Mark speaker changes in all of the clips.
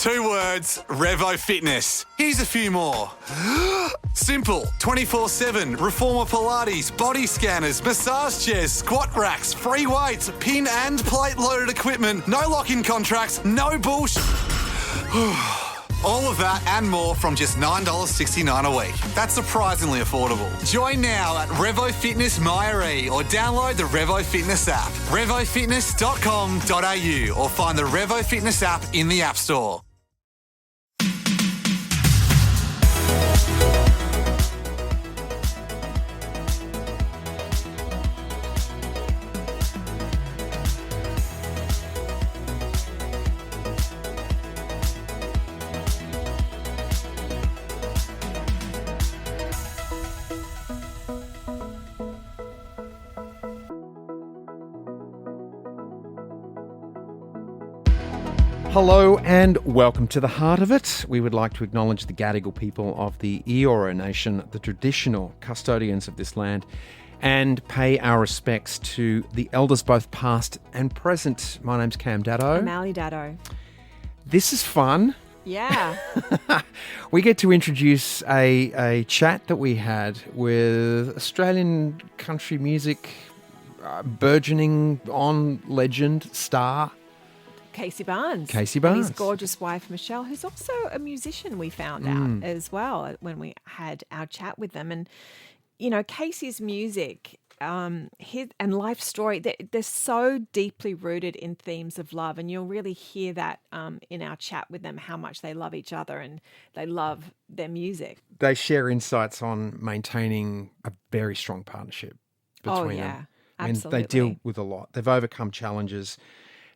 Speaker 1: 2 words, Revo Fitness. Here's a few more. Simple, 24/7, reformer Pilates, body scanners, massage chairs, squat racks, free weights, pin and plate loaded equipment, no lock-in contracts, no bullshit. All of that and more from just $9.69 a week. That's surprisingly affordable. Join now at Revo Fitness Myre or download the Revo Fitness app. RevoFitness.com.au or find the Revo Fitness app in the App Store.
Speaker 2: Hello and welcome to the Heart of It. We would like to acknowledge the Gadigal people of the Eora Nation, the traditional custodians of this land, and pay our respects to the elders both past and present. My name's Cam Daddo.
Speaker 3: I'm Ali Daddo.
Speaker 2: This is fun.
Speaker 3: Yeah.
Speaker 2: We get to introduce a chat that we had with Australian country music burgeoning on legend star
Speaker 3: Casey Barnes.
Speaker 2: Casey
Speaker 3: And
Speaker 2: Barnes.
Speaker 3: his gorgeous wife, Michelle, who's also a musician, we found out as well when we had our chat with them. And, you know, Casey's music his and life story, they're so deeply rooted in themes of love. And you'll really hear that in our chat with them, how much they love each other and they love their music.
Speaker 2: They share insights on maintaining a very strong partnership between them.
Speaker 3: Absolutely.
Speaker 2: They deal with a lot. They've overcome challenges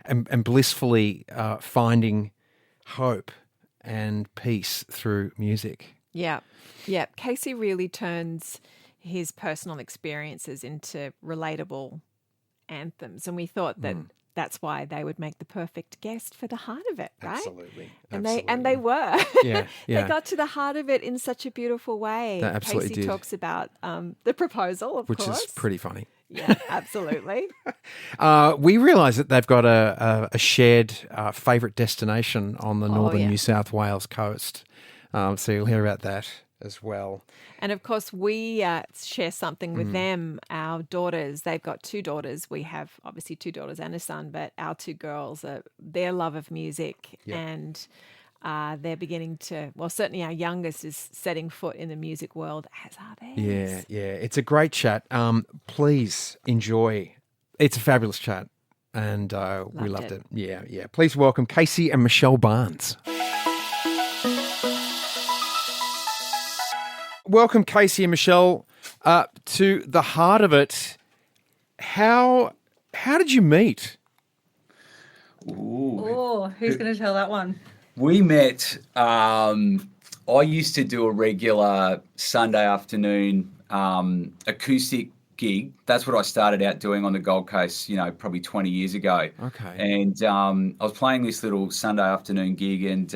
Speaker 2: and blissfully finding hope and peace through music.
Speaker 3: Yeah. Yeah. Casey really turns his personal experiences into relatable anthems. And we thought that that's why they would make the perfect guest for the heart of it, right?
Speaker 2: Absolutely.
Speaker 3: And they were.
Speaker 2: Yeah.
Speaker 3: They got to the heart of it in such a beautiful way.
Speaker 2: They absolutely
Speaker 3: Casey
Speaker 2: did.
Speaker 3: talks about the proposal, of
Speaker 2: Which
Speaker 3: course.
Speaker 2: is pretty funny.
Speaker 3: Yeah, absolutely.
Speaker 2: We realise that they've got a shared favourite destination on the northern New South Wales coast. So you'll hear about that as well.
Speaker 3: And of course, we share something with them. Our daughters, they've got 2 daughters. We have obviously 2 daughters and a son, but our 2 girls, their love of music and they're beginning to, well, certainly our youngest is setting foot in the music world, as are theirs.
Speaker 2: Yeah. It's a great chat. Please enjoy. It's a fabulous chat. And we loved it. Yeah. Please welcome Casey and Michelle Barnes. Welcome, Casey and Michelle, to the heart of it. How did you meet?
Speaker 4: Oh, who's going to tell that one?
Speaker 5: We met, I used to do a regular Sunday afternoon acoustic gig. That's what I started out doing on the Gold Coast, probably 20 years ago.
Speaker 2: Okay.
Speaker 5: And I was playing this little Sunday afternoon gig and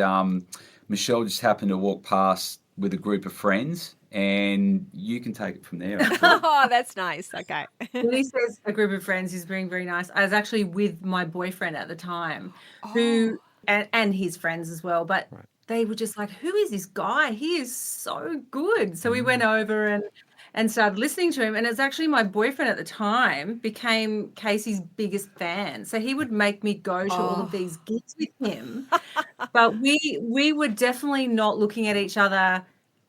Speaker 5: Michelle just happened to walk past with a group of friends. And you can take it from there.
Speaker 3: Oh, that's nice. Okay.
Speaker 4: When he says a group of friends, he's being very nice. I was actually with my boyfriend at the time, who and his friends as well. But they were just like, "Who is this guy? He is so good." So we went over and started listening to him. And it's actually my boyfriend at the time became Casey's biggest fan. So he would make me go to all of these gigs with him. But we were definitely not looking at each other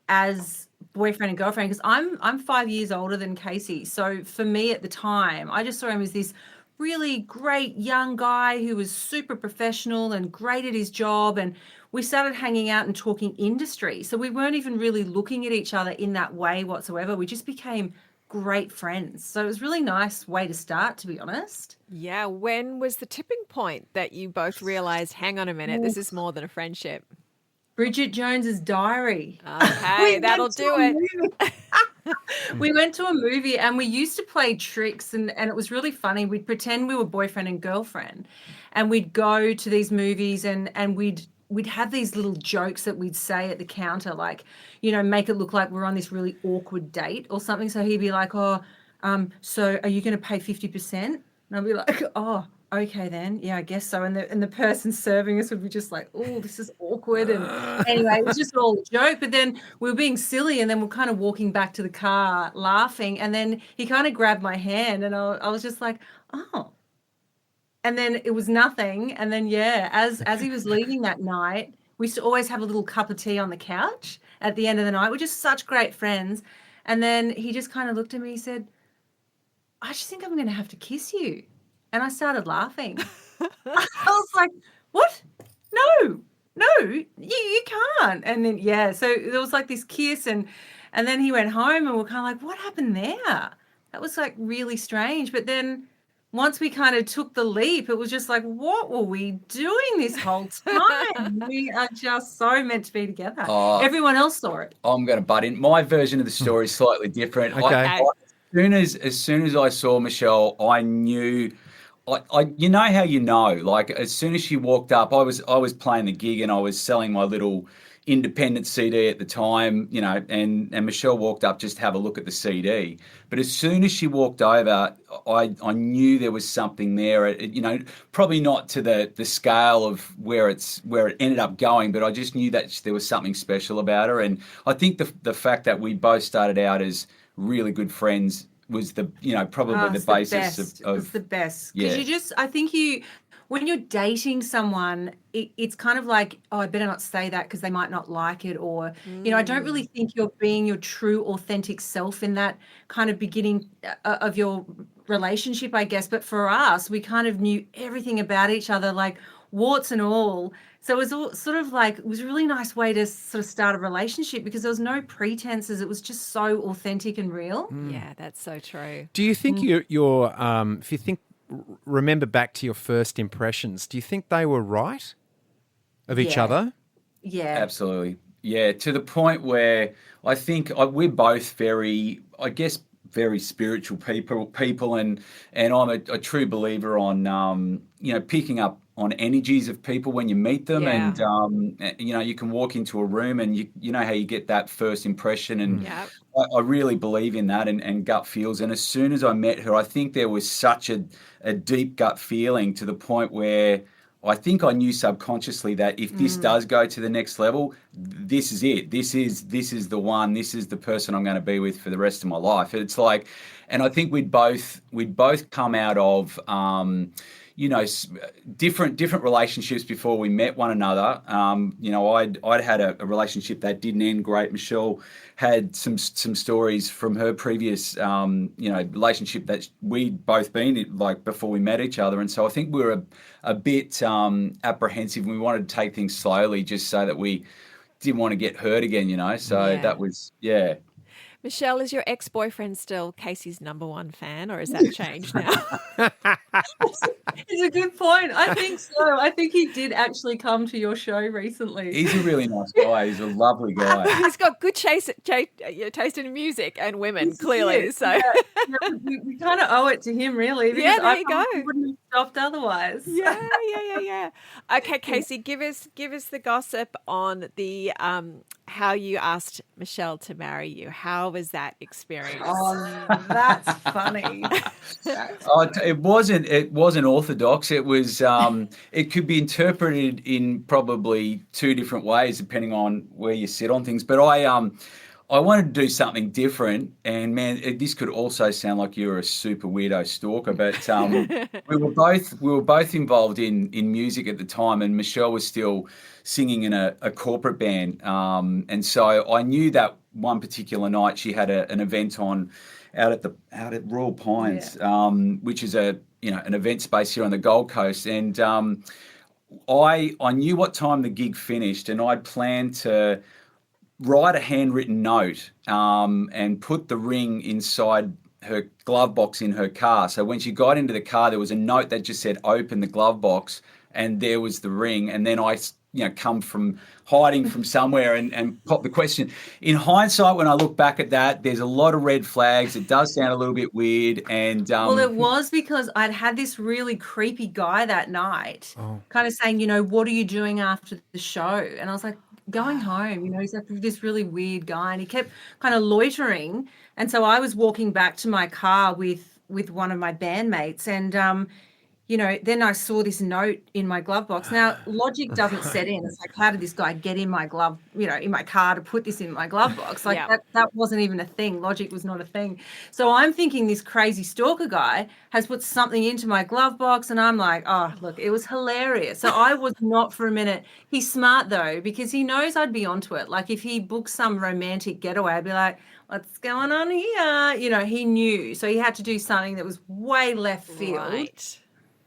Speaker 4: as boyfriend and girlfriend, because I'm 5 years older than Casey. So for me at the time, I just saw him as this really great young guy who was super professional and great at his job. And we started hanging out and talking industry. So we weren't even really looking at each other in that way whatsoever. We just became great friends. So it was a really nice way to start, to be honest.
Speaker 3: Yeah. When was the tipping point that you both realized, hang on a minute, this is more than a friendship?
Speaker 4: Bridget Jones's Diary.
Speaker 3: Okay, that'll do it.
Speaker 4: We went to a movie and we used to play tricks and it was really funny. We'd pretend we were boyfriend and girlfriend and we'd go to these movies and we'd have these little jokes that we'd say at the counter, like, make it look like we're on this really awkward date or something. So he'd be like, so are you going to pay 50%? And I'd be like, oh, okay then, yeah, I guess so. And the person serving us would be just like, oh, this is awkward. And anyway, it was just all a joke. But then we were being silly, and then we're kind of walking back to the car laughing. And then he kind of grabbed my hand, and I was just like, oh. And then it was nothing. And then as he was leaving that night, we used to always have a little cup of tea on the couch at the end of the night. We're just such great friends. And then he just kind of looked at me, he said, I just think I'm going to have to kiss you. And I started laughing. I was like, what? No, you can't. And then, so there was like this kiss, and then he went home, and we're kind of like, what happened there? That was like really strange. But then once we kind of took the leap, it was just like, what were we doing this whole time? We are just so meant to be together. Everyone else saw it.
Speaker 5: I'm going to butt in. My version of the story is slightly different.
Speaker 2: Okay.
Speaker 5: As soon as I saw Michelle, I knew. You know how you know, like as soon as she walked up, I was playing the gig, and I was selling my little independent CD at the time, you know, and Michelle walked up just to have a look at the CD. But as soon as she walked over, I knew there was something there. You know, probably not to the scale of where it ended up going, but I just knew that there was something special about her. And I think the fact that we both started out as really good friends was probably the basis of
Speaker 4: it's the best.
Speaker 5: Yeah.
Speaker 4: Because I think when you're dating someone, it's kind of like, oh, I better not say that because they might not like it. Or, I don't really think you're being your true, authentic self in that kind of beginning of your relationship, I guess. But for us, we kind of knew everything about each other, like warts and all. So it was all sort of like, it was a really nice way to sort of start a relationship because there was no pretenses. It was just so authentic and real.
Speaker 3: Yeah, that's so true.
Speaker 2: Do you think if you remember back to your first impressions, do you think they were right of each other?
Speaker 4: Yeah.
Speaker 5: Absolutely. Yeah, to the point where I think we're both very spiritual people, and I'm a true believer on picking up on energies of people when you meet them, and you can walk into a room and you know how you get that first impression, and I really believe in that and gut feels. And as soon as I met her, I think there was such a deep gut feeling to the point where I think I knew subconsciously that if this does go to the next level, this is it. This is the one. This is the person I'm going to be with for the rest of my life. It's like, and I think we'd both come out of different relationships before we met one another. I'd had a relationship that didn't end great. Michelle had some stories from her previous relationship that we'd both been in, like before we met each other, and so I think we were a bit apprehensive, and we wanted to take things slowly just so that we didn't want to get hurt again. So that was
Speaker 3: Michelle, is your ex-boyfriend still Casey's number one fan, or has that changed now?
Speaker 4: It's a good point. I think so. I think he did actually come to your show recently.
Speaker 5: He's a really nice guy. He's a lovely guy.
Speaker 3: He's got good taste in music and women, clearly. So
Speaker 4: we kind of owe it to him, really.
Speaker 3: Yeah, there you go.
Speaker 4: Wouldn't have stopped otherwise.
Speaker 3: Yeah. Okay, Casey, give us the gossip on the how you asked Michelle to marry you. How was that experience?
Speaker 4: Oh, that's funny.
Speaker 5: It wasn't orthodox. It was it could be interpreted in probably two different ways depending on where you sit on things. But I wanted to do something different, and man, this could also sound like you're a super weirdo stalker, but we were both involved in music at the time, and Michelle was still singing in a corporate band, and so I knew that one particular night she had an event on out at Royal Pines, which is an event space here on the Gold Coast, and I knew what time the gig finished, and I'd planned to write a handwritten note and put the ring inside her glove box in her car. So when she got into the car, there was a note that just said, "Open the glove box," and there was the ring. And then I come from hiding from somewhere and pop the question. In hindsight, when I look back at that, there's a lot of red flags. It does sound a little bit weird. And
Speaker 4: well, it was because I'd had this really creepy guy that night kind of saying, what are you doing after the show? And I was like, going home, he's like this really weird guy, and he kept kind of loitering. And so I was walking back to my car with one of my bandmates, and then I saw this note in my glove box. Now, logic doesn't set in. It's like, how did this guy get in my glove, in my car to put this in my glove box? Like that wasn't even a thing. Logic was not a thing. So I'm thinking this crazy stalker guy has put something into my glove box, and I'm like, oh, look, it was hilarious. So I was not for a minute. He's smart though, because he knows I'd be onto it. Like if he booked some romantic getaway, I'd be like, what's going on here? He knew. So he had to do something that was way left field.
Speaker 3: Right.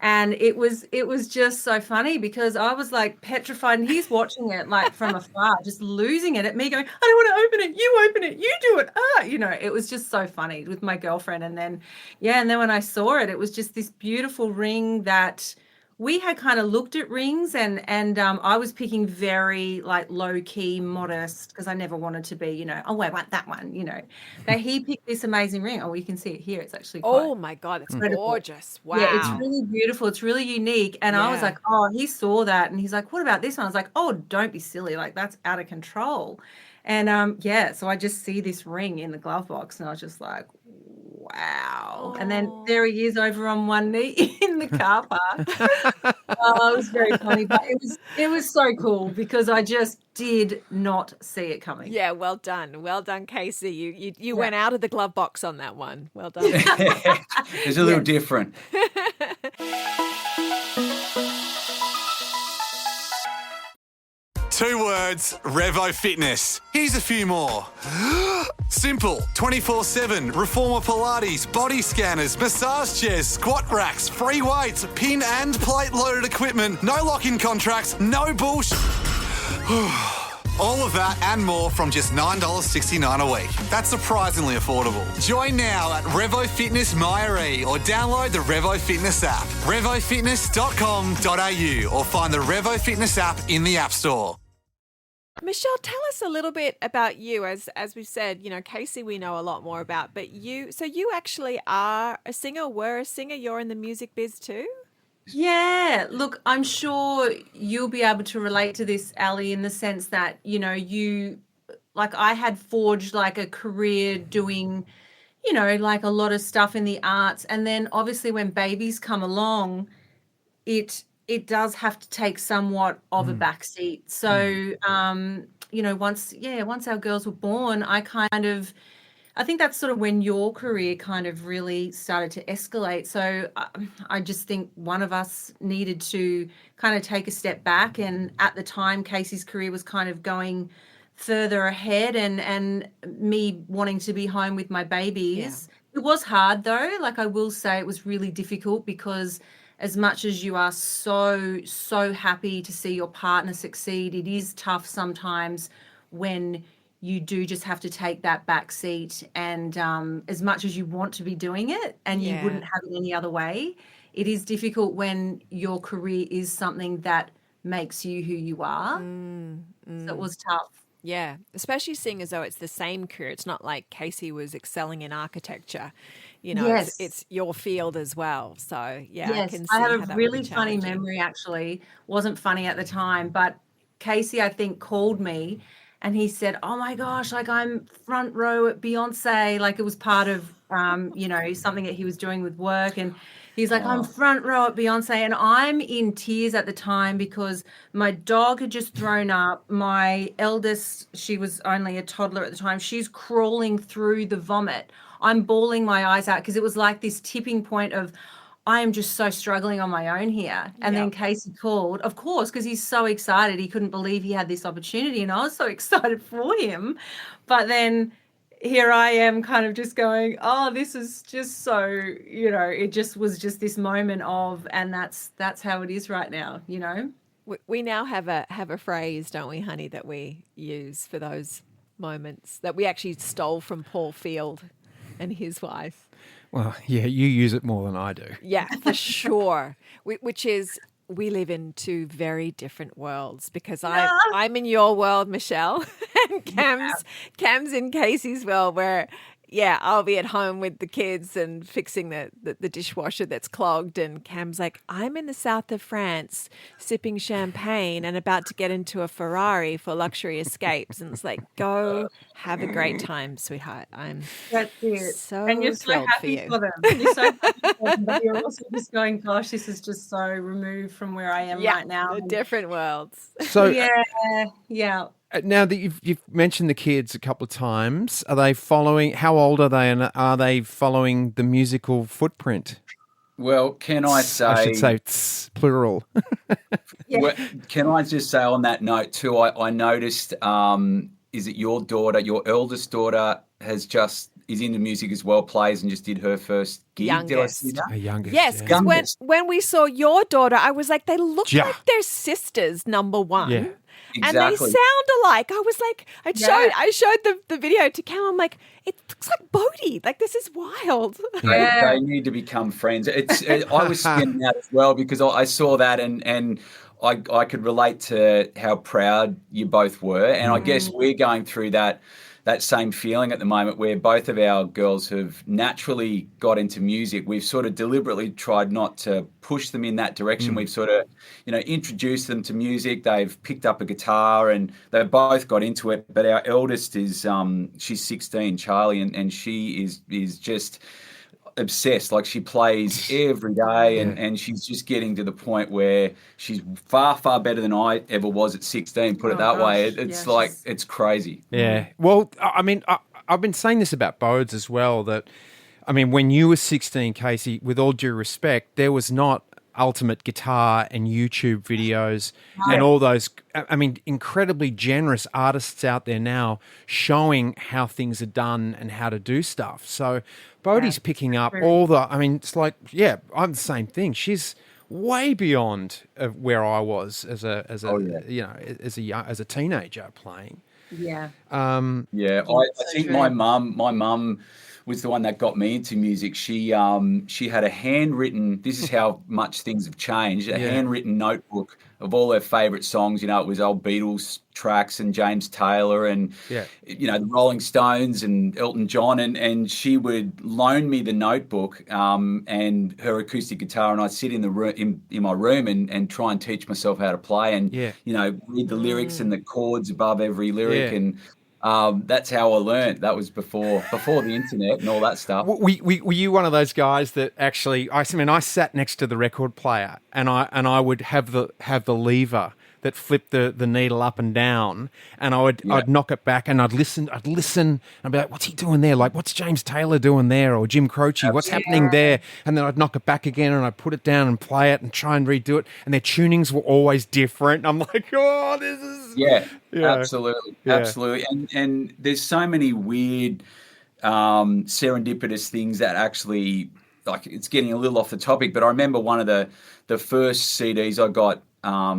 Speaker 4: And it was just so funny because I was like petrified, and he's watching it like from afar, just losing it at me going, I don't want to open it. You open it. You do it. It was just so funny with my girlfriend. And then when I saw it, it was just this beautiful ring that we had kind of looked at rings, and I was picking very like low key, modest, because I never wanted to be, oh, I want that one, But he picked this amazing ring. Oh, you can see it here. It's actually
Speaker 3: Oh my God, it's
Speaker 4: incredible.
Speaker 3: gorgeous. Wow.
Speaker 4: Yeah, it's really beautiful. It's really unique. And I was like, oh, he saw that. And he's like, what about this one? I was like, oh, don't be silly. Like that's out of control. And so I just see this ring in the glove box, and I was just like, wow. And then there he is over on one knee in the car park. It was very funny, but it was so cool because I just did not see it coming.
Speaker 3: Yeah, well done. Well done, Casey. You went out of the glove box on that one. Well done.
Speaker 5: It's a little different.
Speaker 1: 2 words, Revo Fitness. Here's a few more. Simple, 24/7, reformer Pilates, body scanners, massage chairs, squat racks, free weights, pin and plate loaded equipment, no lock-in contracts, no bullshit. All of that and more from just $9.69 a week. That's surprisingly affordable. Join now at Revo Fitness Myre or download the Revo Fitness app. RevoFitness.com.au or find the Revo Fitness app in the App Store.
Speaker 3: Michelle, tell us a little bit about you. As we've said, Casey we know a lot more about, but you actually are a singer, were a singer. You're in the music biz too?
Speaker 4: Yeah, look, I'm sure you'll be able to relate to this, Ali, in the sense that, you, like I had forged like a career doing, like a lot of stuff in the arts. And then obviously when babies come along, it does have to take somewhat of a backseat. So, once our girls were born, I think that's sort of when your career kind of really started to escalate. So I just think one of us needed to kind of take a step back. And at the time, Casey's career was kind of going further ahead, and me wanting to be home with my babies. Yeah. It was hard though. Like I will say it was really difficult because as much as you are so, so happy to see your partner succeed, it is tough sometimes when you do just have to take that back seat. And as much as you want to be doing it and you wouldn't have it any other way, it is difficult when your career is something that makes you who you are. So it was tough.
Speaker 3: Yeah, especially seeing as though it's the same career. It's not like Casey was excelling in architecture. It's your field as well. So, I can see
Speaker 4: I have
Speaker 3: how
Speaker 4: a
Speaker 3: that
Speaker 4: really
Speaker 3: would be
Speaker 4: funny
Speaker 3: challenging.
Speaker 4: memory, actually. Wasn't funny at the time, but Casey, I think, called me and he said, oh my gosh, like I'm front row at Beyonce. Like it was part of, something that he was doing with work. And he's like, I'm front row at Beyonce. And I'm in tears at the time because my dog had just thrown up. My eldest, she was only a toddler at the time. She's crawling through the vomit. I'm bawling my eyes out because it was like this tipping point of, I am just so struggling on my own here. And then Casey called, of course, because he's so excited. He couldn't believe he had this opportunity. And I was so excited for him. But then here I am kind of just going, oh, this is just so, it just was just this moment of, and that's how it is right now,
Speaker 3: We now have a phrase, don't we, honey, that we use for those moments that we actually stole from Paul Field and his wife.
Speaker 2: Well, yeah, you use it more than I do.
Speaker 3: Yeah, for sure. Which is, we live in 2 very different worlds because I'm in your world, Michelle, and Cam's in Casey's world, where I'll be at home with the kids and fixing the dishwasher that's clogged. And Cam's like, I'm in the south of France sipping champagne and about to get into a Ferrari for luxury escapes. And it's like, go have a great time, sweetheart. I'm
Speaker 4: That's it.
Speaker 3: so
Speaker 4: And you're so
Speaker 3: thrilled
Speaker 4: happy
Speaker 3: for you.
Speaker 4: for them. You're so happy for them, but you're also just going, gosh, this is just so removed from where I am right now.
Speaker 3: They're different worlds.
Speaker 2: So
Speaker 4: Yeah.
Speaker 2: now that you've mentioned the kids a couple of times, are they following? How old are they, and are they following the musical footprint?
Speaker 5: Well, can I say?
Speaker 2: I should say plural.
Speaker 5: Well, can I just say on that note too? I noticed. Is it your daughter? Your eldest daughter is into music as well. Plays and just did her first gig.
Speaker 3: Youngest.
Speaker 5: Did I see that?
Speaker 2: Her youngest.
Speaker 3: Yes,
Speaker 2: yeah.
Speaker 3: because when we saw your daughter, I was like, they look
Speaker 2: Yeah.
Speaker 3: like they're sisters, number one.
Speaker 2: Yeah.
Speaker 3: And they
Speaker 5: Exactly.
Speaker 3: sound alike. I was like, I showed the video to Cam. I'm like, it looks like Bodhi. Like, this is wild.
Speaker 5: They need to become friends. I was spinning out as well because I saw that and I could relate to how proud you both were. And I guess we're going through that same feeling at the moment where both of our girls have naturally got into music. We've sort of deliberately tried not to push them in that direction. We've sort of, introduced them to music. They've picked up a guitar and they've both got into it. But our eldest is, she's 16, Charlie, and she is just obsessed. Like, she plays every day and she's just getting to the point where she's far, far better than I ever was at 16, put it that way. It's it's crazy.
Speaker 2: Yeah. Well, I mean, I've been saying this about Bodes as well, that, I mean, when you were 16, Casey, with all due respect, there was not Ultimate Guitar and YouTube videos and all those, I mean, incredibly generous artists out there now showing how things are done and how to do stuff. So Bodhi's picking up all the, I mean, it's like, yeah, I'm the same thing. She's way beyond where I was as a teenager playing.
Speaker 4: Yeah.
Speaker 5: I think my mum was the one that got me into music. She had a handwritten, this is how much things have changed, a handwritten notebook of all her favourite songs. It was old Beatles tracks and James Taylor and, the Rolling Stones and Elton John. And she would loan me the notebook and her acoustic guitar, and I'd sit in the room, in my room and try and teach myself how to play and, read the lyrics and the chords above every lyric.
Speaker 2: Yeah.
Speaker 5: And that's how I learned. That was before the internet and all that stuff.
Speaker 2: Were you one of those guys that actually? I sat next to the record player, and I would have the lever that flipped the needle up and down, and I'd knock it back, and I'd listen, and I'd be like, "What's he doing there? Like, what's James Taylor doing there, or Jim Croce? What's happening there?" And then I'd knock it back again, and I'd put it down and play it and try and redo it, and their tunings were always different. I'm like, "Oh, this is."
Speaker 5: Absolutely. And there's so many weird serendipitous things that actually, like, it's getting a little off the topic, but I remember one of the first CDs I got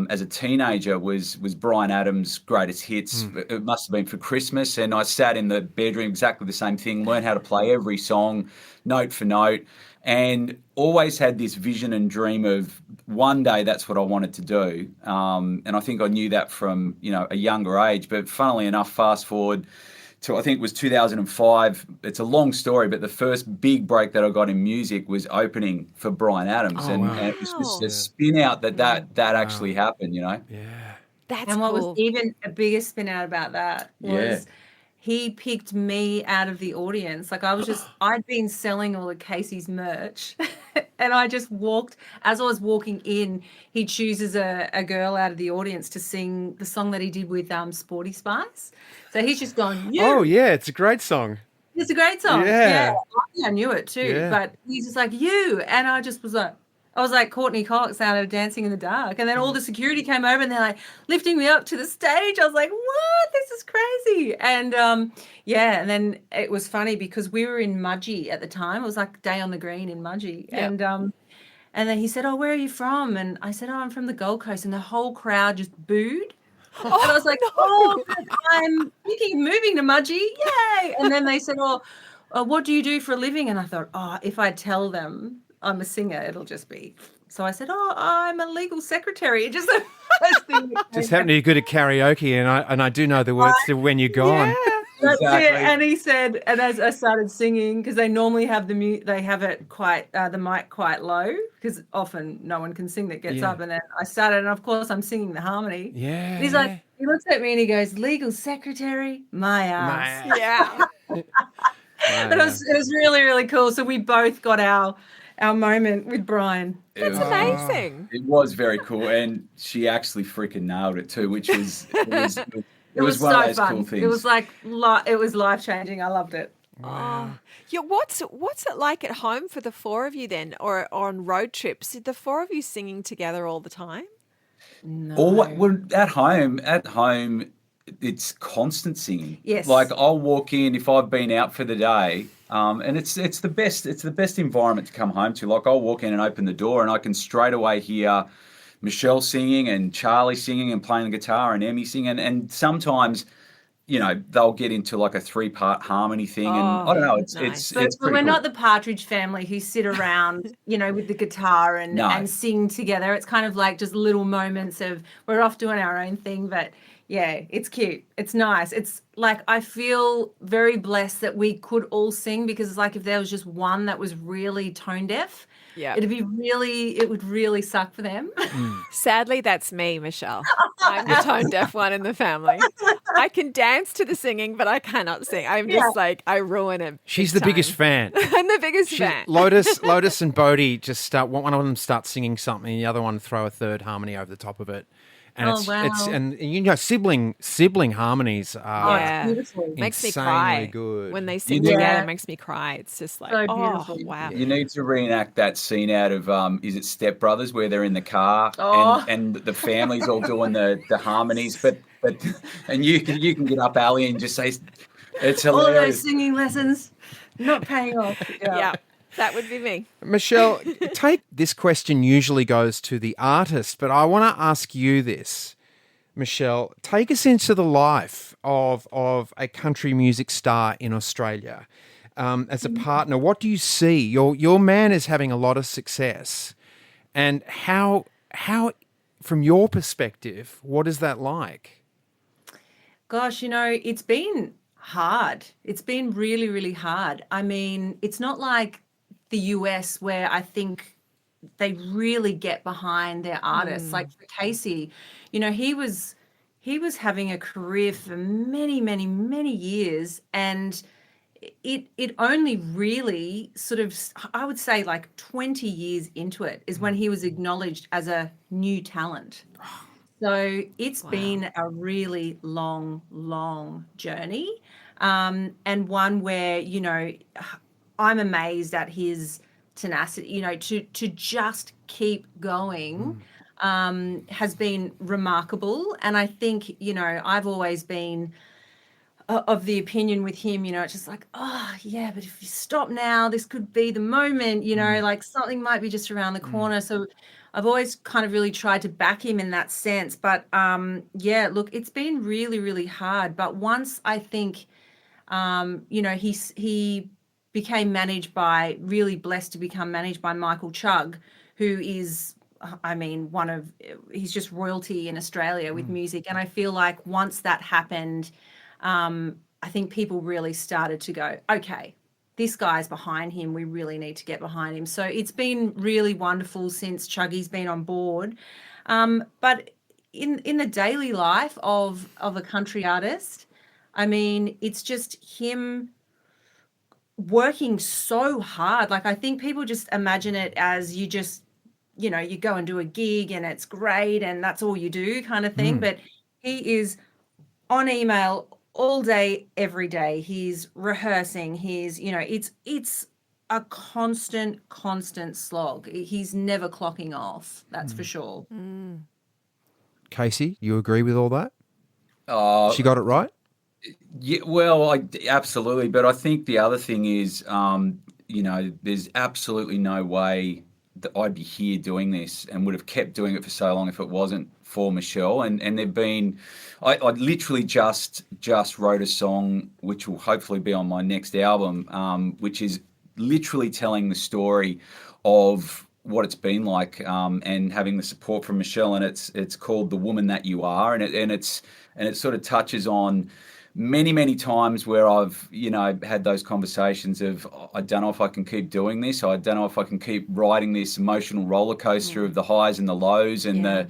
Speaker 5: as a teenager was Bryan Adams' Greatest Hits. It must have been for Christmas, and I sat in the bedroom, exactly the same thing, learned how to play every song note for note, and always had this vision and dream of one day that's what I wanted to do. And I think I knew that from, a younger age. But funnily enough, fast forward to, I think it was 2005. It's a long story, but the first big break that I got in music was opening for Bryan Adams. And it was just a spin out that actually happened,
Speaker 2: Yeah.
Speaker 3: That's
Speaker 4: And what
Speaker 3: cool.
Speaker 4: was even a bigger spin out about that was he picked me out of the audience. Like, I'd been selling all of Casey's merch and I just walked, as I was walking in, he chooses a girl out of the audience to sing the song that he did with Sporty Spice. So he's just gone,
Speaker 2: Oh yeah, it's a great song.
Speaker 4: It's a great song.
Speaker 2: Yeah.
Speaker 4: I knew it too.
Speaker 2: Yeah.
Speaker 4: But he's just like, you. And I just was like, I was like Courtney Cox out of Dancing in the Dark. And then all the security came over and they're like lifting me up to the stage. I was like, what? This is crazy. And and then it was funny because we were in Mudgee at the time. It was like Day on the Green in Mudgee.
Speaker 3: Yeah.
Speaker 4: And then he said, oh, where are you from? And I said, oh, I'm from the Gold Coast. And the whole crowd just booed. And I was like, I'm thinking of moving to Mudgee. Yay. And then they said, what do you do for a living? And I thought, if I tell them I'm a singer, it'll just be. So I said, I'm a legal secretary. It just
Speaker 2: Just happened to be good at karaoke, and I do know the words to When You're Gone.
Speaker 4: That's it.
Speaker 5: Exactly.
Speaker 4: And he said, and as I started singing, because they normally have they have it quite the mic quite low, because often no one can sing that gets
Speaker 2: Yeah.
Speaker 4: up. And then I started, and of course I'm singing the harmony.
Speaker 2: Yeah.
Speaker 4: And he's like, he looks at me and he goes, "Legal secretary, my ass."
Speaker 3: Yeah.
Speaker 4: And it was really, really cool. So we both got our moment with Brian.
Speaker 3: That's amazing.
Speaker 5: It was very cool, and she actually freaking nailed it too, which was it was one
Speaker 4: so
Speaker 5: of those
Speaker 4: fun.
Speaker 5: cool things.
Speaker 4: It was like it was life changing. I loved it.
Speaker 3: Oh, yeah. What's it like at home for the four of you then, or on road trips? The four of you singing together all the time?
Speaker 4: No.
Speaker 5: Well, at home, it's constant singing.
Speaker 4: Yes.
Speaker 5: Like I'll walk in if I've been out for the day, and it's the best environment to come home to. Like I'll walk in and open the door, and I can straight away hear Michelle singing and Charlie singing and playing the guitar and Emmy singing, and sometimes, you know, they'll get into like a 3-part harmony thing, and I don't know, it's
Speaker 3: nice.
Speaker 5: it's
Speaker 4: But we're
Speaker 5: pretty
Speaker 4: not
Speaker 5: cool.
Speaker 4: the Partridge Family who sit around, you know, with the guitar and,
Speaker 5: No.
Speaker 4: and sing together. It's kind of like just little moments of we're off doing our own thing. But yeah, it's cute. It's nice. It's like I feel very blessed that we could all sing, because it's like if there was just one that was really tone deaf,
Speaker 3: Yeah.
Speaker 4: it would really suck for them.
Speaker 3: Sadly, that's me, Michelle. I'm the tone deaf one in the family. I can dance to the singing, but I cannot sing. I'm just like, I ruin it.
Speaker 2: She's
Speaker 3: big
Speaker 2: the biggest
Speaker 3: time.
Speaker 2: fan.
Speaker 3: I'm the biggest fan.
Speaker 2: Lotus and Bodhi just start. One of them starts singing something, the other one throw a third harmony over the top of it, and
Speaker 4: Oh,
Speaker 2: it's
Speaker 4: wow.
Speaker 2: and you know sibling harmonies are
Speaker 3: Yeah.
Speaker 4: Beautiful.
Speaker 3: Makes me
Speaker 2: insanely
Speaker 3: cry
Speaker 2: good.
Speaker 3: when they sing
Speaker 5: know-
Speaker 3: together.
Speaker 4: Yeah.
Speaker 3: It makes me cry. It's just like,
Speaker 4: So
Speaker 3: oh
Speaker 4: beautiful.
Speaker 3: wow.
Speaker 5: You need to reenact that scene out of is it Step Brothers, where they're in the car
Speaker 4: Oh.
Speaker 5: and the family's all doing the harmonies, but and you can get up, Ali, and just say it's
Speaker 4: All of those
Speaker 5: hilarious.
Speaker 4: singing lessons not paying off.
Speaker 3: Yeah, that would be me.
Speaker 2: Michelle, this question usually goes to the artist, but I want to ask you this. Michelle, take us into the life of a country music star in Australia. As a partner, what do you see? Your man is having a lot of success, and how from your perspective, what is that like?
Speaker 4: Gosh, you know, it's been hard. It's been really, really hard. I mean, it's not like the US where I think they really get behind their artists. Like for Casey, you know, he was having a career for many, many, many years, and it only really sort of, I would say like 20 years into it is when he was acknowledged as a new talent. So it's been a really long, long journey, and one where, you know, I'm amazed at his tenacity, you know, to just keep going has been remarkable. And I think, you know, I've always been of the opinion with him, you know, it's just like, oh yeah, but if you stop now, this could be the moment, you know, like something might be just around the corner. So I've always kind of really tried to back him in that sense. But yeah, look, it's been really, really hard. But once I think, you know, he became really blessed to become managed by Michael Chugg, who is, I mean, he's just royalty in Australia with music. And I feel like once that happened, I think people really started to go, okay, this guy's behind him. We really need to get behind him. So it's been really wonderful since Chuggy's been on board. But in the daily life of a country artist, I mean, it's just him working so hard. Like, I think people just imagine it as you just, you know, you go and do a gig and it's great and that's all you do kind of thing. But he is on email all day, every day. He's rehearsing. He's, you know, it's a constant slog. He's never clocking off. That's for sure.
Speaker 2: Casey, you agree with all that?
Speaker 5: Uh,
Speaker 2: She got it right?
Speaker 5: Yeah, well, absolutely. But I think the other thing is, you know, there's absolutely no way that I'd be here doing this and would have kept doing it for so long if it wasn't for Michelle. And there've been, I literally just wrote a song which will hopefully be on my next album, which is literally telling the story of what it's been like, and having the support from Michelle. And it's called "The Woman That You Are," and it sort of touches on many times where I've, had those conversations of, I don't know if I can keep doing this. I don't know if I can keep riding this emotional roller coaster of the highs and the lows and the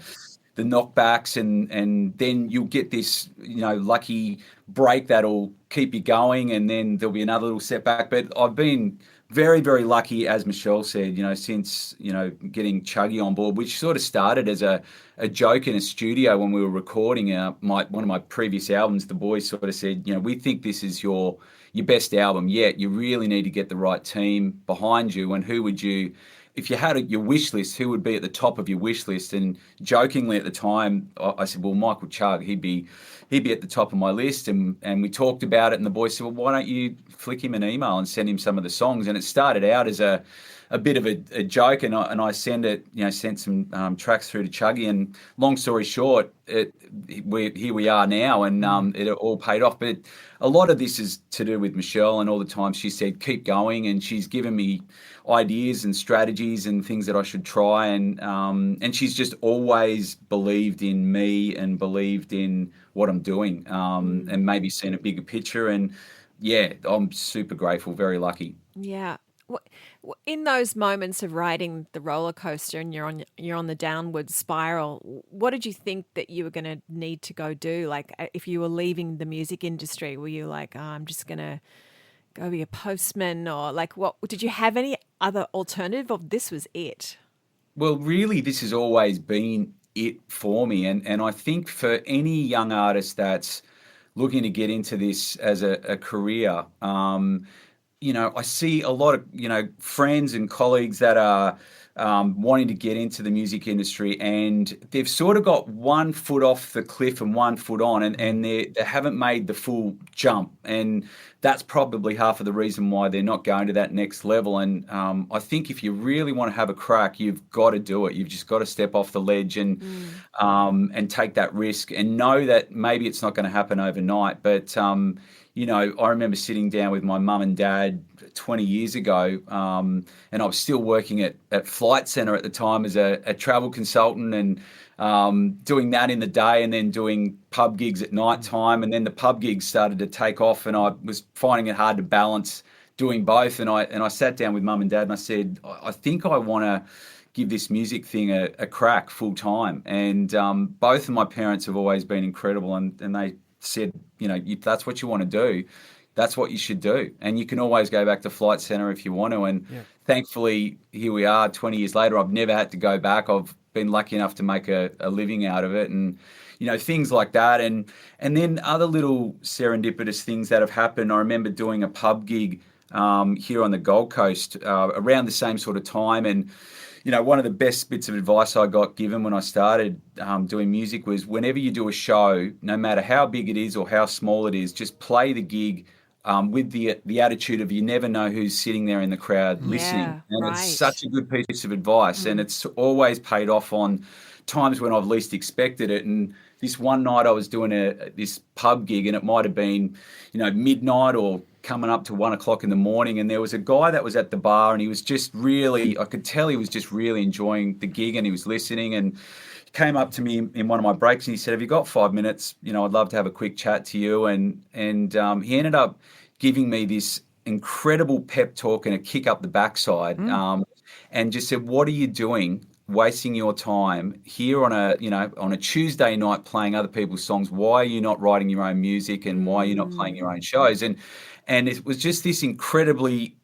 Speaker 5: knockbacks, and then you'll get this, lucky break that'll keep you going, and then there'll be another little setback. But I've been very, very lucky, as Michelle said, since, getting Chuggy on board, which sort of started as a joke in a studio when we were recording one of my previous albums. The boys sort of said, we think this is your best album yet. You really need to get the right team behind you. And who would you, if you had your wish list, who would be at the top of your wish list? And jokingly at the time, I said, well, Michael Chug, he'd be at the top of my list. And we talked about it, and the boys said, well, why don't you flick him an email and send him some of the songs? And it started out as a bit of a joke, and I sent some tracks through to Chuggy, and long story short, here we are now, and it all paid off. But a lot of this is to do with Michelle, and all the time she said, keep going, and she's given me ideas and strategies and things that I should try, and she's just always believed in me and believed in what I'm doing, and maybe seen a bigger picture. And yeah, I'm super grateful, very lucky.
Speaker 3: Yeah. In those moments of riding the roller coaster and you're on the downward spiral, what did you think that you were going to need to go do? Like, if you were leaving the music industry, were you like, I'm just going to go be a postman, or like, what did you have any other alternative, or this was it?
Speaker 5: Well, really, this has always been it for me, and I think for any young artist that's looking to get into this as a career, I see a lot of, friends and colleagues that are wanting to get into the music industry, and they've sort of got one foot off the cliff and one foot on, and they haven't made the full jump. And that's probably half of the reason why they're not going to that next level. And I think if you really want to have a crack, you've got to do it. You've just got to step off the ledge and take that risk, and know that maybe it's not going to happen overnight. But I remember sitting down with my mum and dad 20 years ago, and I was still working at Flight Centre at the time as a travel consultant, and doing that in the day, and then doing pub gigs at night time. And then the pub gigs started to take off, and I was finding it hard to balance doing both. And I sat down with mum and dad, and I said, I think I want to give this music thing a crack full time. And both of my parents have always been incredible, and they said, if that's what you want to do, that's what you should do. And you can always go back to Flight Centre if you want to. And thankfully, here we are 20 years later. I've never had to go back. I've been lucky enough to make a living out of it, and things like that. And then other little serendipitous things that have happened. I remember doing a pub gig here on the Gold Coast around the same sort of time, and one of the best bits of advice I got given when I started doing music was, whenever you do a show, no matter how big it is or how small it is, just play the gig with the attitude of, you never know who's sitting there in the crowd listening. And It's such a good piece of advice, and it's always paid off on times when I've least expected it. And this one night I was doing this pub gig, and it might have been, midnight or coming up to 1 o'clock in the morning, and there was a guy that was at the bar, and he was just really, I could tell he was just really enjoying the gig, and he was listening. And he came up to me in one of my breaks, and he said, have you got 5 minutes? I'd love to have a quick chat to you. And he ended up giving me this incredible pep talk and a kick up the backside, and just said, what are you doing wasting your time here on a Tuesday night playing other people's songs? Why are you not writing your own music, and why are you not playing your own shows? And it was just this incredibly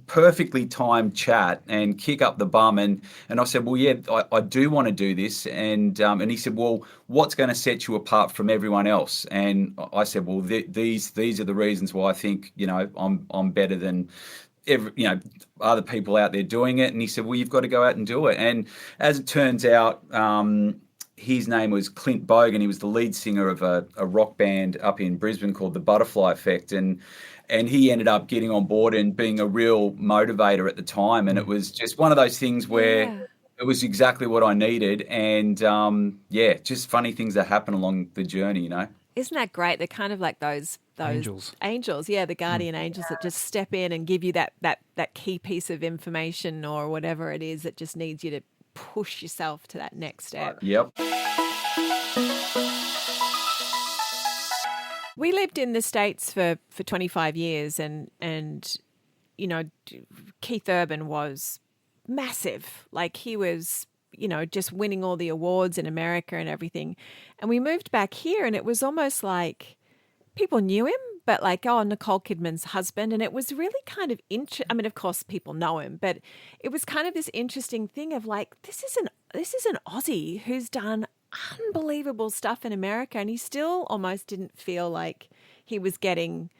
Speaker 5: perfectly timed chat and kick up the bum. And I said, well, yeah, I do want to do this. And he said, well, what's going to set you apart from everyone else? And I said, well, these are the reasons why I think, I'm better than other people out there doing it. And he said, well, you've got to go out and do it. And as it turns out, his name was Clint Bogan. He was the lead singer of a rock band up in Brisbane called the Butterfly Effect. And he ended up getting on board and being a real motivator at the time. And it was just one of those things where it was exactly what I needed. And just funny things that happen along the journey,
Speaker 3: Isn't that great? They're kind of like those angels, the guardian angels that just step in and give you that key piece of information or whatever it is that just needs you to push yourself to that next step.
Speaker 5: Yep.
Speaker 3: We lived in the States for 25 years and you know, Keith Urban was massive. Like he was, you know, just winning all the awards in America and everything. And we moved back here and it was almost like people knew him, but like, oh, Nicole Kidman's husband. And it was really kind of I mean, of course people know him, but it was kind of this interesting thing of like, this is an Aussie who's done unbelievable stuff in America, and he still almost didn't feel like he was getting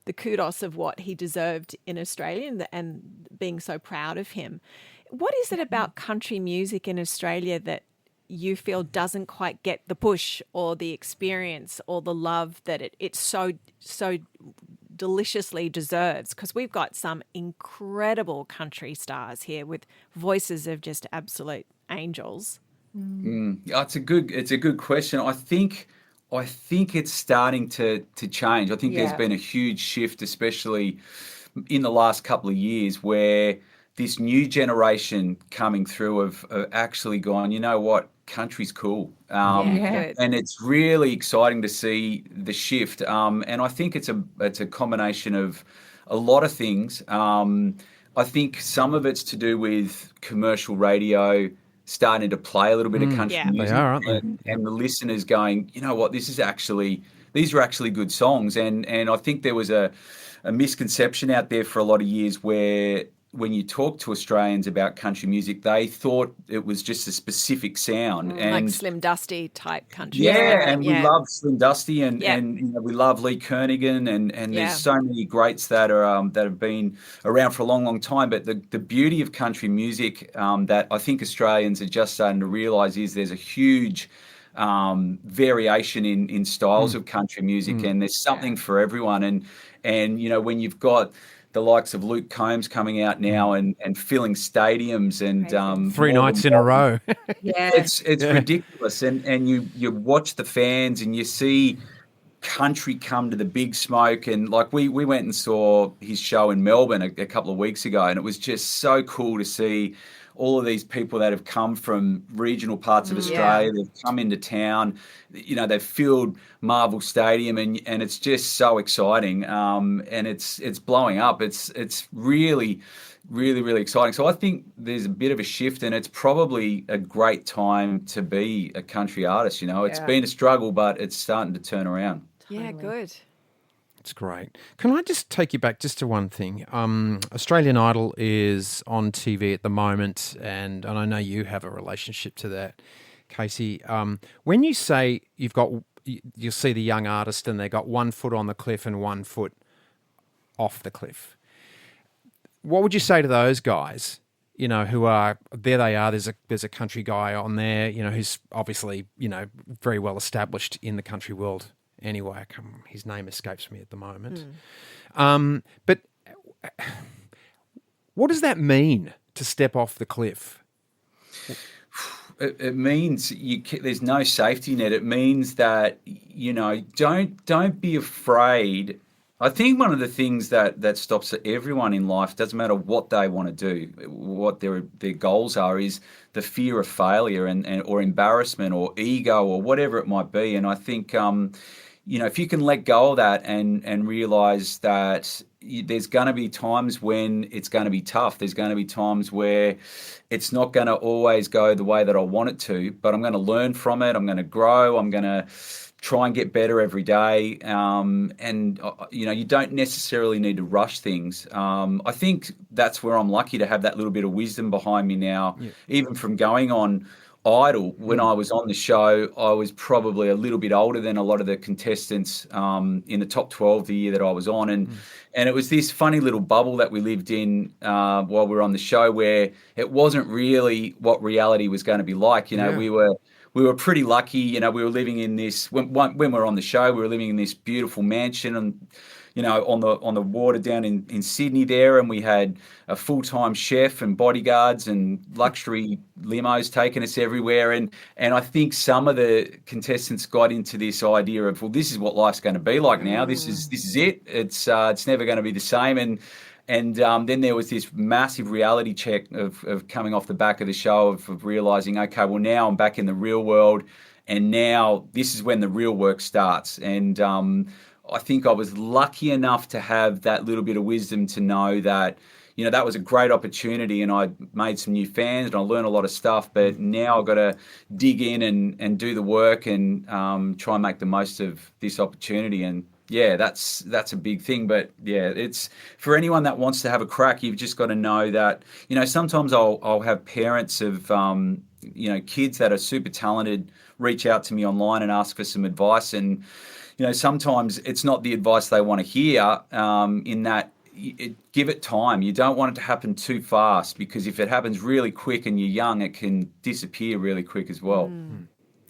Speaker 3: the kudos of what he deserved in Australia and being so proud of him. What is it about country music in Australia that you feel doesn't quite get the push or the experience or the love that it so deliciously deserves? Because we've got some incredible country stars here with voices of just absolute angels.
Speaker 5: Yeah, it's a good question. I think it's starting to change. I think there's been a huge shift, especially in the last couple of years, where this new generation coming through have actually gone, you know what, country's cool. And it's really exciting to see the shift. And I think it's a combination of a lot of things. I think some of it's to do with commercial radio starting to play a little bit of country music,
Speaker 2: they are, aren't they?
Speaker 5: And the listeners going, you know what, these are actually good songs. And I think there was a misconception out there for a lot of years where when you talk to Australians about country music, they thought it was just a specific sound. And
Speaker 3: like Slim Dusty type country.
Speaker 5: We love Slim Dusty and you know, we love Lee Kernaghan and there's so many greats that are that have been around for a long, long time. But the beauty of country music that I think Australians are just starting to realise is there's a huge variation in styles of country music, and there's something for everyone. And you know, when you've got the likes of Luke Combs coming out now and filling stadiums and
Speaker 2: 3 nights in a row.
Speaker 5: It's ridiculous. And you watch the fans and you see country come to the big smoke. And like we went and saw his show in Melbourne a couple of weeks ago, and it was just so cool to see all of these people that have come from regional parts of Australia. They've come into town, you know, they've filled Marvel Stadium, and it's just so exciting. And it's blowing up. It's really, really, really exciting. So I think there's a bit of a shift, and it's probably a great time to be a country artist. You know, it's been a struggle, but it's starting to turn around.
Speaker 3: Yeah, good.
Speaker 2: It's great. Can I just take you back just to one thing? Australian Idol is on TV at the moment, and I know you have a relationship to that, Casey. When you say you'll see the young artist and they got 1 foot on the cliff and 1 foot off the cliff, what would you say to those guys? You know, who are there? They are. There's a country guy on there. You know, who's obviously, you know, very well established in the country world. Anyway, his name escapes me at the moment. But what does that mean to step off the cliff?
Speaker 5: It means there's no safety net. It means that, you know, don't be afraid. I think one of the things that stops everyone in life, doesn't matter what they want to do, what their goals are, is the fear of failure and or embarrassment or ego or whatever it might be. And I think you know, if you can let go of that and realize that there's going to be times when it's going to be tough. There's going to be times where it's not going to always go the way that I want it to, but I'm going to learn from it. I'm going to grow. I'm going to try and get better every day. And, you know, you don't necessarily need to rush things. I think that's where I'm lucky to have that little bit of wisdom behind me now, even from going on Idol. When I was on the show, I was probably a little bit older than a lot of the contestants in the top 12 the year that I was on. And it was this funny little bubble that we lived in while we were on the show, where it wasn't really what reality was going to be like. You know, we were pretty lucky. You know, we were living in this, when we were on the show, we were living in this beautiful mansion and, you know, on the water down in Sydney there, and we had a full-time chef and bodyguards and luxury limos taking us everywhere. And I think some of the contestants got into this idea of, well, this is what life's going to be like now. This is it. It's never going to be the same. And then there was this massive reality check of coming off the back of the show of realizing, okay, well, now I'm back in the real world, and now this is when the real work starts. And I think I was lucky enough to have that little bit of wisdom to know that, that was a great opportunity, and I made some new fans and I learned a lot of stuff. But now I've got to dig in and do the work and try and make the most of this opportunity. And yeah, that's a big thing. But yeah, it's for anyone that wants to have a crack, you've just got to know that, sometimes I'll have parents of, kids that are super talented reach out to me online and ask for some advice. And, sometimes it's not the advice they want to hear, in that give it time. You don't want it to happen too fast, because if it happens really quick and you're young, it can disappear really quick as well.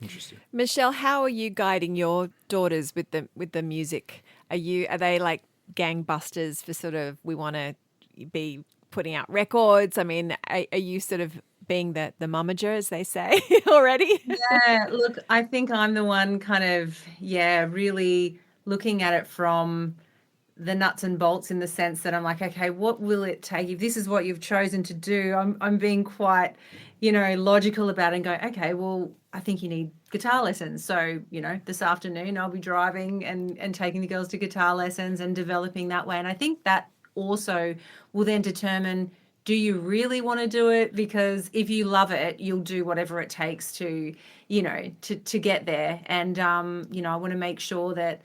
Speaker 2: Interesting.
Speaker 3: Michelle, how are you guiding your daughters with the music? Are they like gangbusters for sort of, we want to be putting out records? I mean, are you sort of being the momager, as they say, already?
Speaker 4: Yeah, look, I think I'm the one kind of, really looking at it from the nuts and bolts, in the sense that I'm like, okay, what will it take? If this is what you've chosen to do, I'm being quite, logical about it and going, okay, well, I think you need guitar lessons. So, this afternoon I'll be driving and taking the girls to guitar lessons and developing that way. And I think that also will then determine, do you really want to do it? Because if you love it, you'll do whatever it takes to, to get there. And, I want to make sure that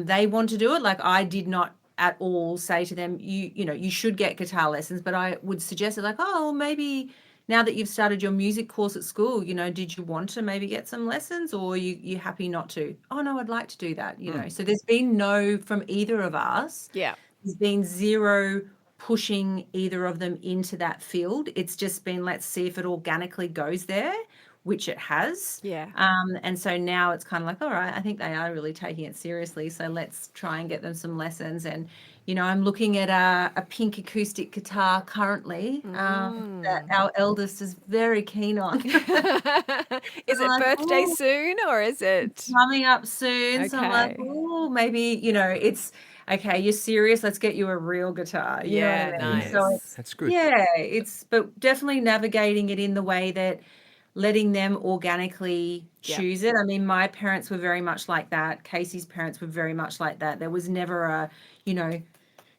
Speaker 4: they want to do it. Like, I did not at all say to them, you should get guitar lessons, but I would suggest it, like, oh, maybe now that you've started your music course at school, did you want to maybe get some lessons, or you happy not to? Oh no, I'd like to do that. So there's been no from either of us.
Speaker 3: Yeah.
Speaker 4: There's been zero pushing either of them into that field. It's just been, let's see if it organically goes there, which it has.
Speaker 3: Yeah.
Speaker 4: And so now it's kind of like, all right, I think they are really taking it seriously. So let's try and get them some lessons. And, I'm looking at a pink acoustic guitar currently, that our eldest is very keen on.
Speaker 3: Is it birthday soon, or is it
Speaker 4: coming up soon?
Speaker 3: Okay.
Speaker 4: So I'm like, oh, maybe, it's okay, you're serious, let's get you a real guitar. You know what I mean?
Speaker 3: Nice.
Speaker 4: So
Speaker 2: That's good.
Speaker 4: yeah, but definitely navigating it in the way that letting them organically choose it. I mean, my parents were very much like that. Casey's parents were very much like that. There was never a,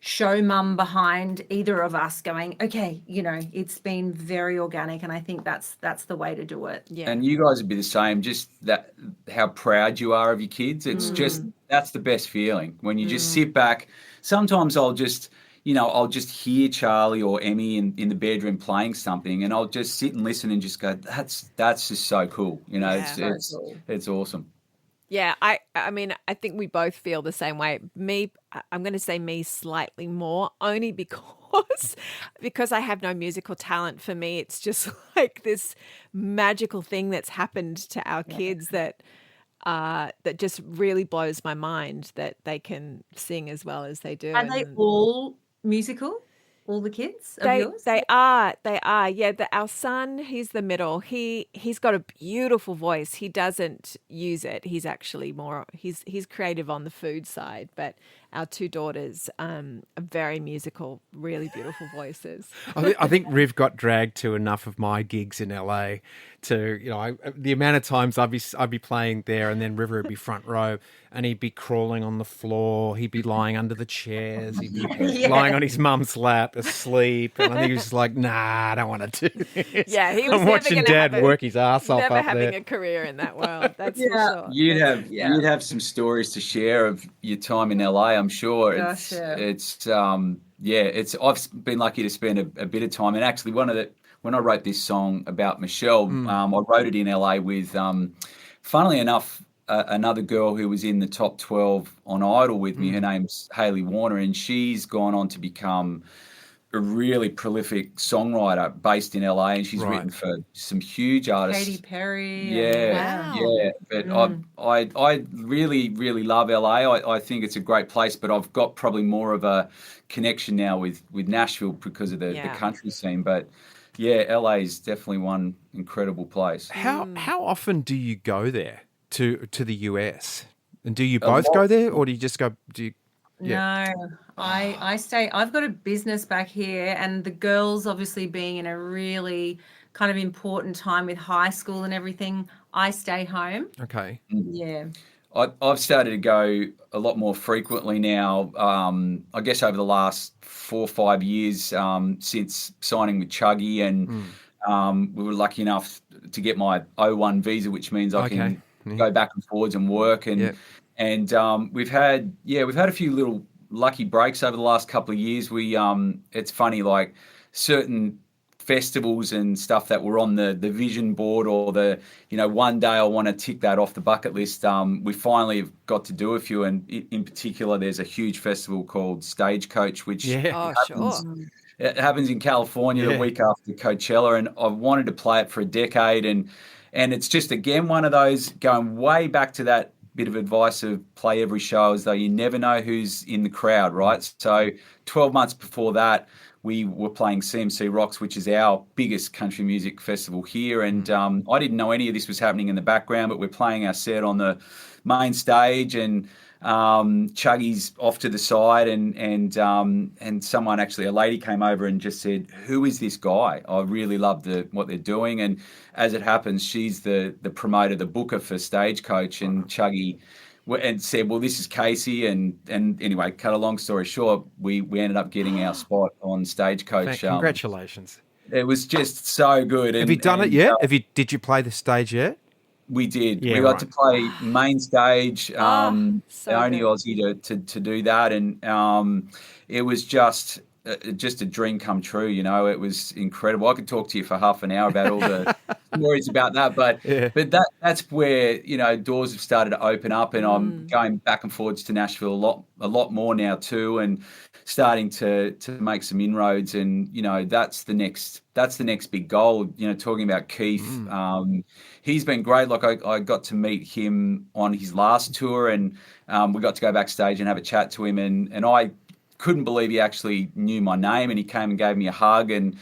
Speaker 4: show mum behind either of us going, okay, it's been very organic, and I think that's the way to do it.
Speaker 3: Yeah.
Speaker 5: And you guys would be the same, just that, how proud you are of your kids. It's just, that's the best feeling when you just sit back. Sometimes I'll just hear Charlie or Emmy in the bedroom playing something, and I'll just sit and listen and just go, that's just so cool. It's awesome.
Speaker 3: Yeah, I mean, I think we both feel the same way. I'm going to say me slightly more, only because I have no musical talent. For me, it's just like this magical thing that's happened to our kids that just really blows my mind, that they can sing as well as they do.
Speaker 4: Are they all musical? All the kids of yours?
Speaker 3: They are. Yeah, our son, he's the middle. He's got a beautiful voice. He doesn't use it. He's actually he's creative on the food side. But our two daughters are very musical, really beautiful voices.
Speaker 2: I think Riv got dragged to enough of my gigs in LA to, the amount of times I'd be playing there, and then River would be front row, and he'd be crawling on the floor. He'd be lying under the chairs. He'd be lying on his mum's lap asleep. And I think he was just like, nah, I don't want to do this.
Speaker 3: Yeah, he was
Speaker 2: I'm watching Dad work his ass off
Speaker 3: never
Speaker 2: up
Speaker 3: having
Speaker 2: there.
Speaker 3: a career in that world. That's for sure.
Speaker 5: You'd have some stories to share of your time in LA, I'm sure.
Speaker 4: Gosh,
Speaker 5: I've been lucky to spend a bit of time. And actually, when I wrote this song about Michelle, I wrote it in LA with, funnily enough, another girl who was in the top 12 on Idol with me. Her name's Hayley Warner, and she's gone on to become a really prolific songwriter based in LA, and she's written for some huge artists.
Speaker 4: Katy Perry.
Speaker 5: Yeah,
Speaker 3: Wow.
Speaker 5: yeah. But I really, really love LA. I think it's a great place, but I've got probably more of a connection now with Nashville because of the country scene. But yeah, LA is definitely one incredible place.
Speaker 2: How often do you go there to the US? And do you both go there, or do you just go?
Speaker 4: No, I stay. I've got a business back here, and the girls obviously being in a really kind of important time with high school and everything, I stay home.
Speaker 2: Okay.
Speaker 4: Yeah.
Speaker 5: I've started to go a lot more frequently now. I guess over the last 4 or 5 years since signing with Chuggy, and we were lucky enough to get my O1 visa, which means I can go back and forwards and work. And we've had a few little lucky breaks over the last couple of years. It's funny, like certain festivals and stuff that were on the vision board, or one day I want to tick that off the bucket list. We finally have got to do a few, and in particular, there's a huge festival called Stagecoach, which it happens in California the week after Coachella, and I've wanted to play it for a decade, and it's just again one of those, going way back to that bit of advice of play every show as though you never know who's in the crowd, right? So 12 months before that, we were playing CMC Rocks, which is our biggest country music festival here. And I didn't know any of this was happening in the background, but we're playing our set on the main stage, and Chuggy's off to the side, and someone, actually a lady, came over and just said, "Who is this guy? I really love what they're doing." And as it happens, she's the promoter, the booker for Stagecoach, and Chuggy and said, "Well, this is Casey," and anyway, cut a long story short, we ended up getting our spot on Stagecoach.
Speaker 2: Congratulations!
Speaker 5: It was just so good.
Speaker 2: Have you done it yet? Did you play the stage yet?
Speaker 5: We did.
Speaker 2: Yeah,
Speaker 5: we got to play main stage.
Speaker 3: So
Speaker 5: the only
Speaker 3: good.
Speaker 5: Aussie to do that, and it was just a dream come true. It was incredible. I could talk to you for half an hour about all the stories about that, but that's where doors have started to open up, and I'm going back and forwards to Nashville a lot more now too, and starting to make some inroads, and that's the next big goal. Talking about Keith, he's been great. Like I got to meet him on his last tour, and we got to go backstage and have a chat to him, and I couldn't believe he actually knew my name, and he came and gave me a hug, and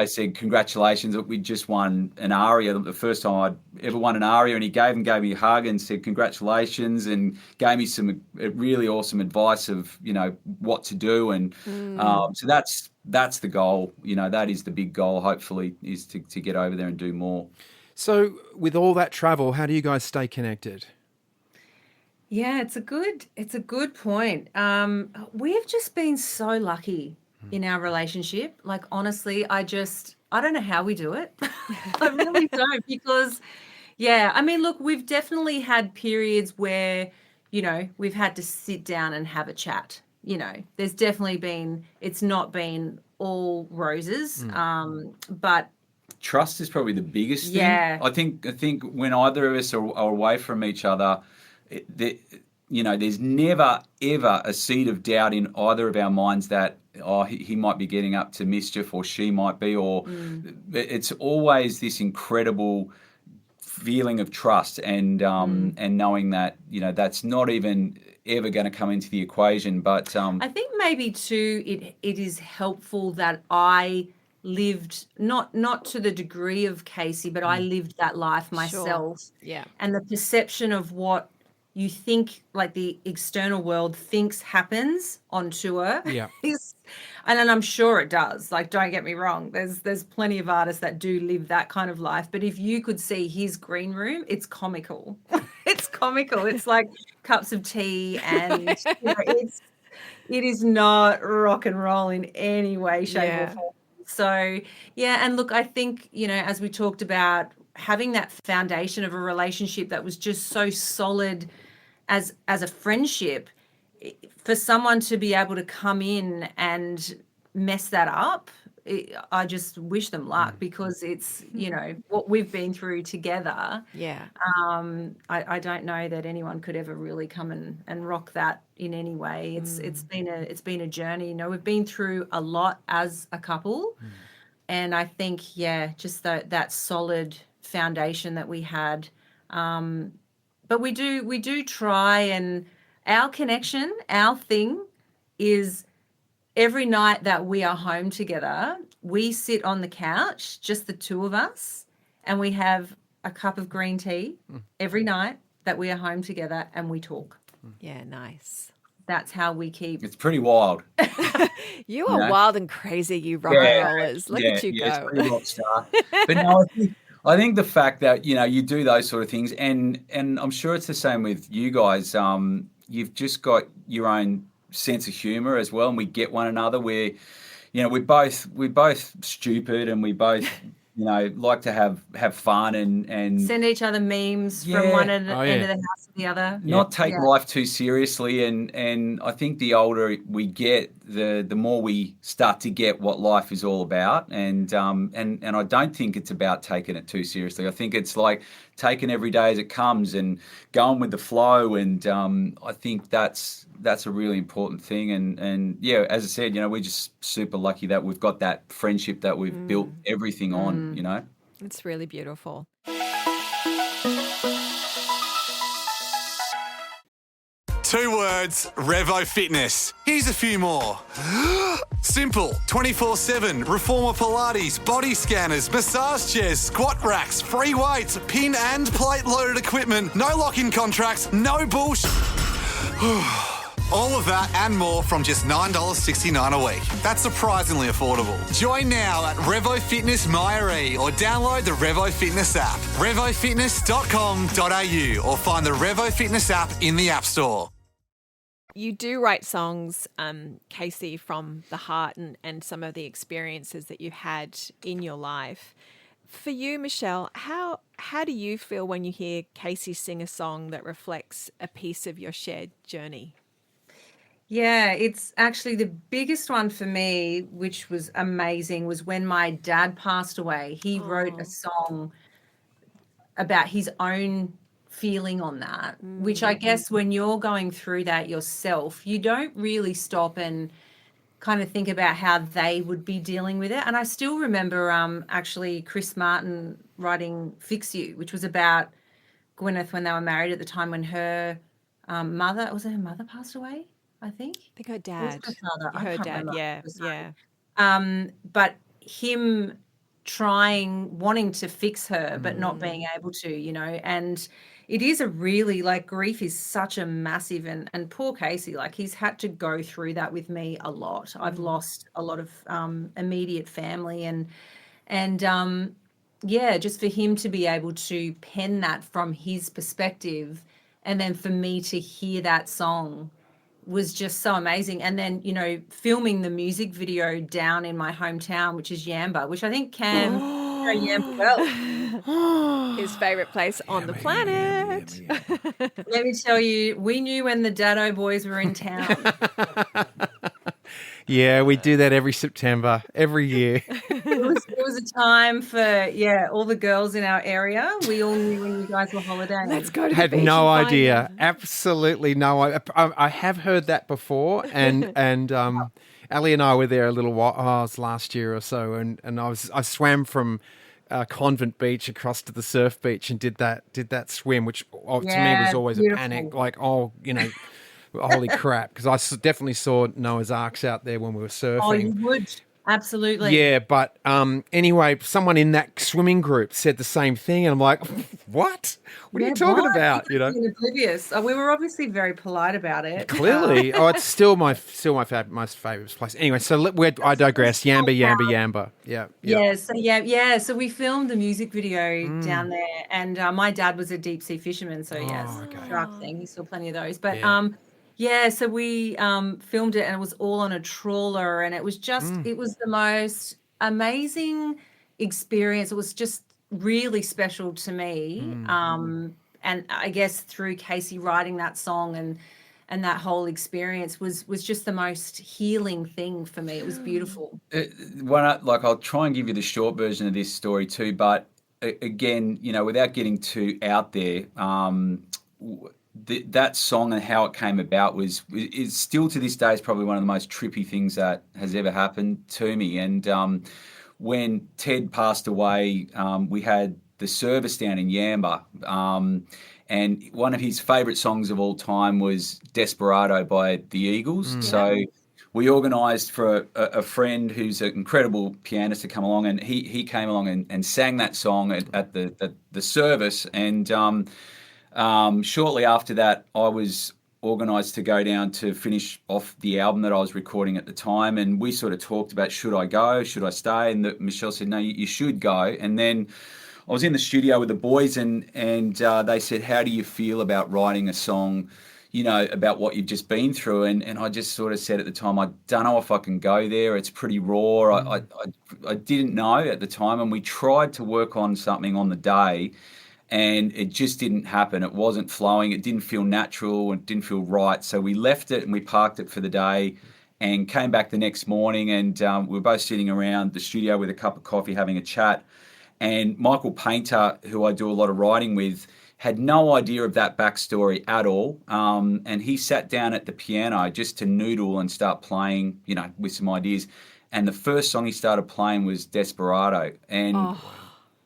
Speaker 5: said, "Congratulations, we just won an ARIA, the first time I'd ever won an ARIA," and he gave me a hug and said congratulations, and gave me some really awesome advice of what to do, and so that's the goal. That is the big goal, hopefully, is to get over there and do more.
Speaker 2: So with all that travel, how do you guys stay connected?
Speaker 4: Yeah, it's a good point. We've just been so lucky in our relationship. Like, honestly, I don't know how we do it. I really don't, because, I mean, look, we've definitely had periods where, we've had to sit down and have a chat. There's definitely it's not been all roses, but
Speaker 5: trust is probably the biggest thing.
Speaker 4: Yeah.
Speaker 5: I think when either of us are away from each other, there's never ever a seed of doubt in either of our minds that he might be getting up to mischief, or she might be, or it's always this incredible feeling of trust, and knowing that that's not even ever going to come into the equation. But
Speaker 4: I think maybe too it is helpful that I lived not to the degree of Casey, but I lived that life myself.
Speaker 3: Sure. Yeah.
Speaker 4: And the perception of what you think, like the external world thinks happens on tour, and I'm sure it does. Like, don't get me wrong, there's plenty of artists that do live that kind of life. But if you could see his green room, it's comical. It's comical. It's like cups of tea, and it is not rock and roll in any way, shape, or form. So, and look, I think, as we talked about, having that foundation of a relationship that was just so solid as a friendship, for someone to be able to come in and mess that up, I just wish them luck, because it's, what we've been through together.
Speaker 3: Yeah.
Speaker 4: I don't know that anyone could ever really come and rock that in any way. It's been a journey. We've been through a lot as a couple, and I think just that solid foundation that we had. But we do try, and our connection, our thing is, every night that we are home together, we sit on the couch, just the two of us, and we have a cup of green tea every night that we are home together, and we talk.
Speaker 3: Yeah, nice.
Speaker 4: That's how we keep.
Speaker 5: It's pretty wild.
Speaker 3: You are wild and crazy, you rock and rollers. Look at you go.
Speaker 5: It's pretty rock star. But no, I think the fact that, you do those sort of things, and I'm sure it's the same with you guys. You've just got your own sense of humor as well, and we get one another. We're both stupid, and we both, like to have fun and
Speaker 4: Send each other memes from
Speaker 5: Yeah.
Speaker 4: one end,
Speaker 2: Oh,
Speaker 4: end
Speaker 2: yeah.
Speaker 4: of the house to the other.
Speaker 5: not take
Speaker 4: Yeah.
Speaker 5: life too seriously. And I think the older we get, the more we start to get what life is all about. And I don't think it's about taking it too seriously. I think it's like taking every day as it comes and going with the flow. And I think that's a really important thing. And yeah, as I said, we're just super lucky that we've got that friendship that we've built everything on.
Speaker 3: It's really beautiful.
Speaker 1: Two words, Revo Fitness. Here's a few more. Simple, 24/7, reformer Pilates, body scanners, massage chairs, squat racks, free weights, pin and plate loaded equipment, no lock-in contracts, no bullshit. All of that and more from just $9.69 a week. That's surprisingly affordable. Join now at Revo Fitness Myre or download the Revo Fitness app. RevoFitness.com.au or find the Revo Fitness app in the App Store.
Speaker 3: You do write songs, Casey, from the heart and some of the experiences that you had in your life. For you, Michelle, how do you feel when you hear Casey sing a song that reflects a piece of your shared journey?
Speaker 4: Yeah, it's actually the biggest one for me, which was amazing, was when my dad passed away. He wrote a song about his own feeling on that, which I guess when you're going through that yourself, you don't really stop and kind of think about how they would be dealing with it. And I still remember actually Chris Martin writing Fix You, which was about Gwyneth when they were married at the time when her mother, was it her mother passed away? I think.
Speaker 3: I think her
Speaker 4: Or was
Speaker 3: dad.
Speaker 4: it her father? I
Speaker 3: Her
Speaker 4: can't
Speaker 3: dad,
Speaker 4: remember.
Speaker 3: yeah,
Speaker 4: Sorry.
Speaker 3: yeah.
Speaker 4: But him wanting to fix her, but not being able to, and it is a really, like, grief is such a massive, and poor Casey, like, he's had to go through that with me a lot. I've lost a lot of immediate family, and yeah, just for him to be able to pen that from his perspective, and then for me to hear that song was just so amazing. And then, filming the music video down in my hometown, which is Yamba, which I think Cam know Yamba well.
Speaker 3: His favorite place on the planet.
Speaker 4: Let me tell you, we knew when the Daddo boys were in town.
Speaker 2: Yeah, we do that every September, every year.
Speaker 4: It was a time for, all the girls in our area. We all knew when you guys were holidaying.
Speaker 3: Let's go to the
Speaker 2: Had
Speaker 3: beach
Speaker 2: no
Speaker 3: and find
Speaker 2: idea.
Speaker 3: him.
Speaker 2: Absolutely no idea. I have heard that before, and Ali and I were there a little while. Oh, it was last year or so, and I swam from Convent Beach across to the surf beach and did that swim, which to me was
Speaker 4: Yeah,
Speaker 2: always
Speaker 4: beautiful.
Speaker 2: a panic. Like, holy crap! Because I definitely saw Noah's Arks out there when we were surfing.
Speaker 4: Oh, you would. Absolutely.
Speaker 2: Yeah, but anyway, someone in that swimming group said the same thing, and I'm like, "What? What are you talking about?"
Speaker 4: Oblivious. We were obviously very polite about it.
Speaker 2: Clearly, it's still my most favourite place. Anyway, so I digress. Yamba. Yeah.
Speaker 4: So we filmed the music video down there, and my dad was a deep sea fisherman, so shark thing. He saw plenty of those, but so we filmed it, and it was all on a trawler, and it was just it was the most amazing experience. It was just really special to me, and I guess through Casey writing that song and that whole experience was just the most healing thing for me. It was beautiful.
Speaker 5: I'll try and give you the short version of this story too, but again, without getting too out there, that song and how it came about is still to this day is probably one of the most trippy things that has ever happened to me. And when Ted passed away, we had the service down in Yamba, and one of his favourite songs of all time was Desperado by the Eagles. So we organised for a friend who's an incredible pianist to come along, and he came along and sang that song at the service. And shortly after that, I was organised to go down to finish off the album that I was recording at the time, and we sort of talked about, should I go, should I stay? And Michelle said, no, you should go. And then I was in the studio with the boys, and they said, "How do you feel about writing a song, about what you've just been through?" And I just sort of said at the time, "I don't know if I can go there. It's pretty raw." I didn't know at the time, and we tried to work on something on the day, and it just didn't happen. It wasn't flowing. It didn't feel natural. It didn't feel right. So we left it and we parked it for the day, and came back the next morning, and we were both sitting around the studio with a cup of coffee having a chat. And Michael Painter, who I do a lot of writing with, had no idea of that backstory at all. And he sat down at the piano just to noodle and start playing, with some ideas. And the first song he started playing was Desperado. And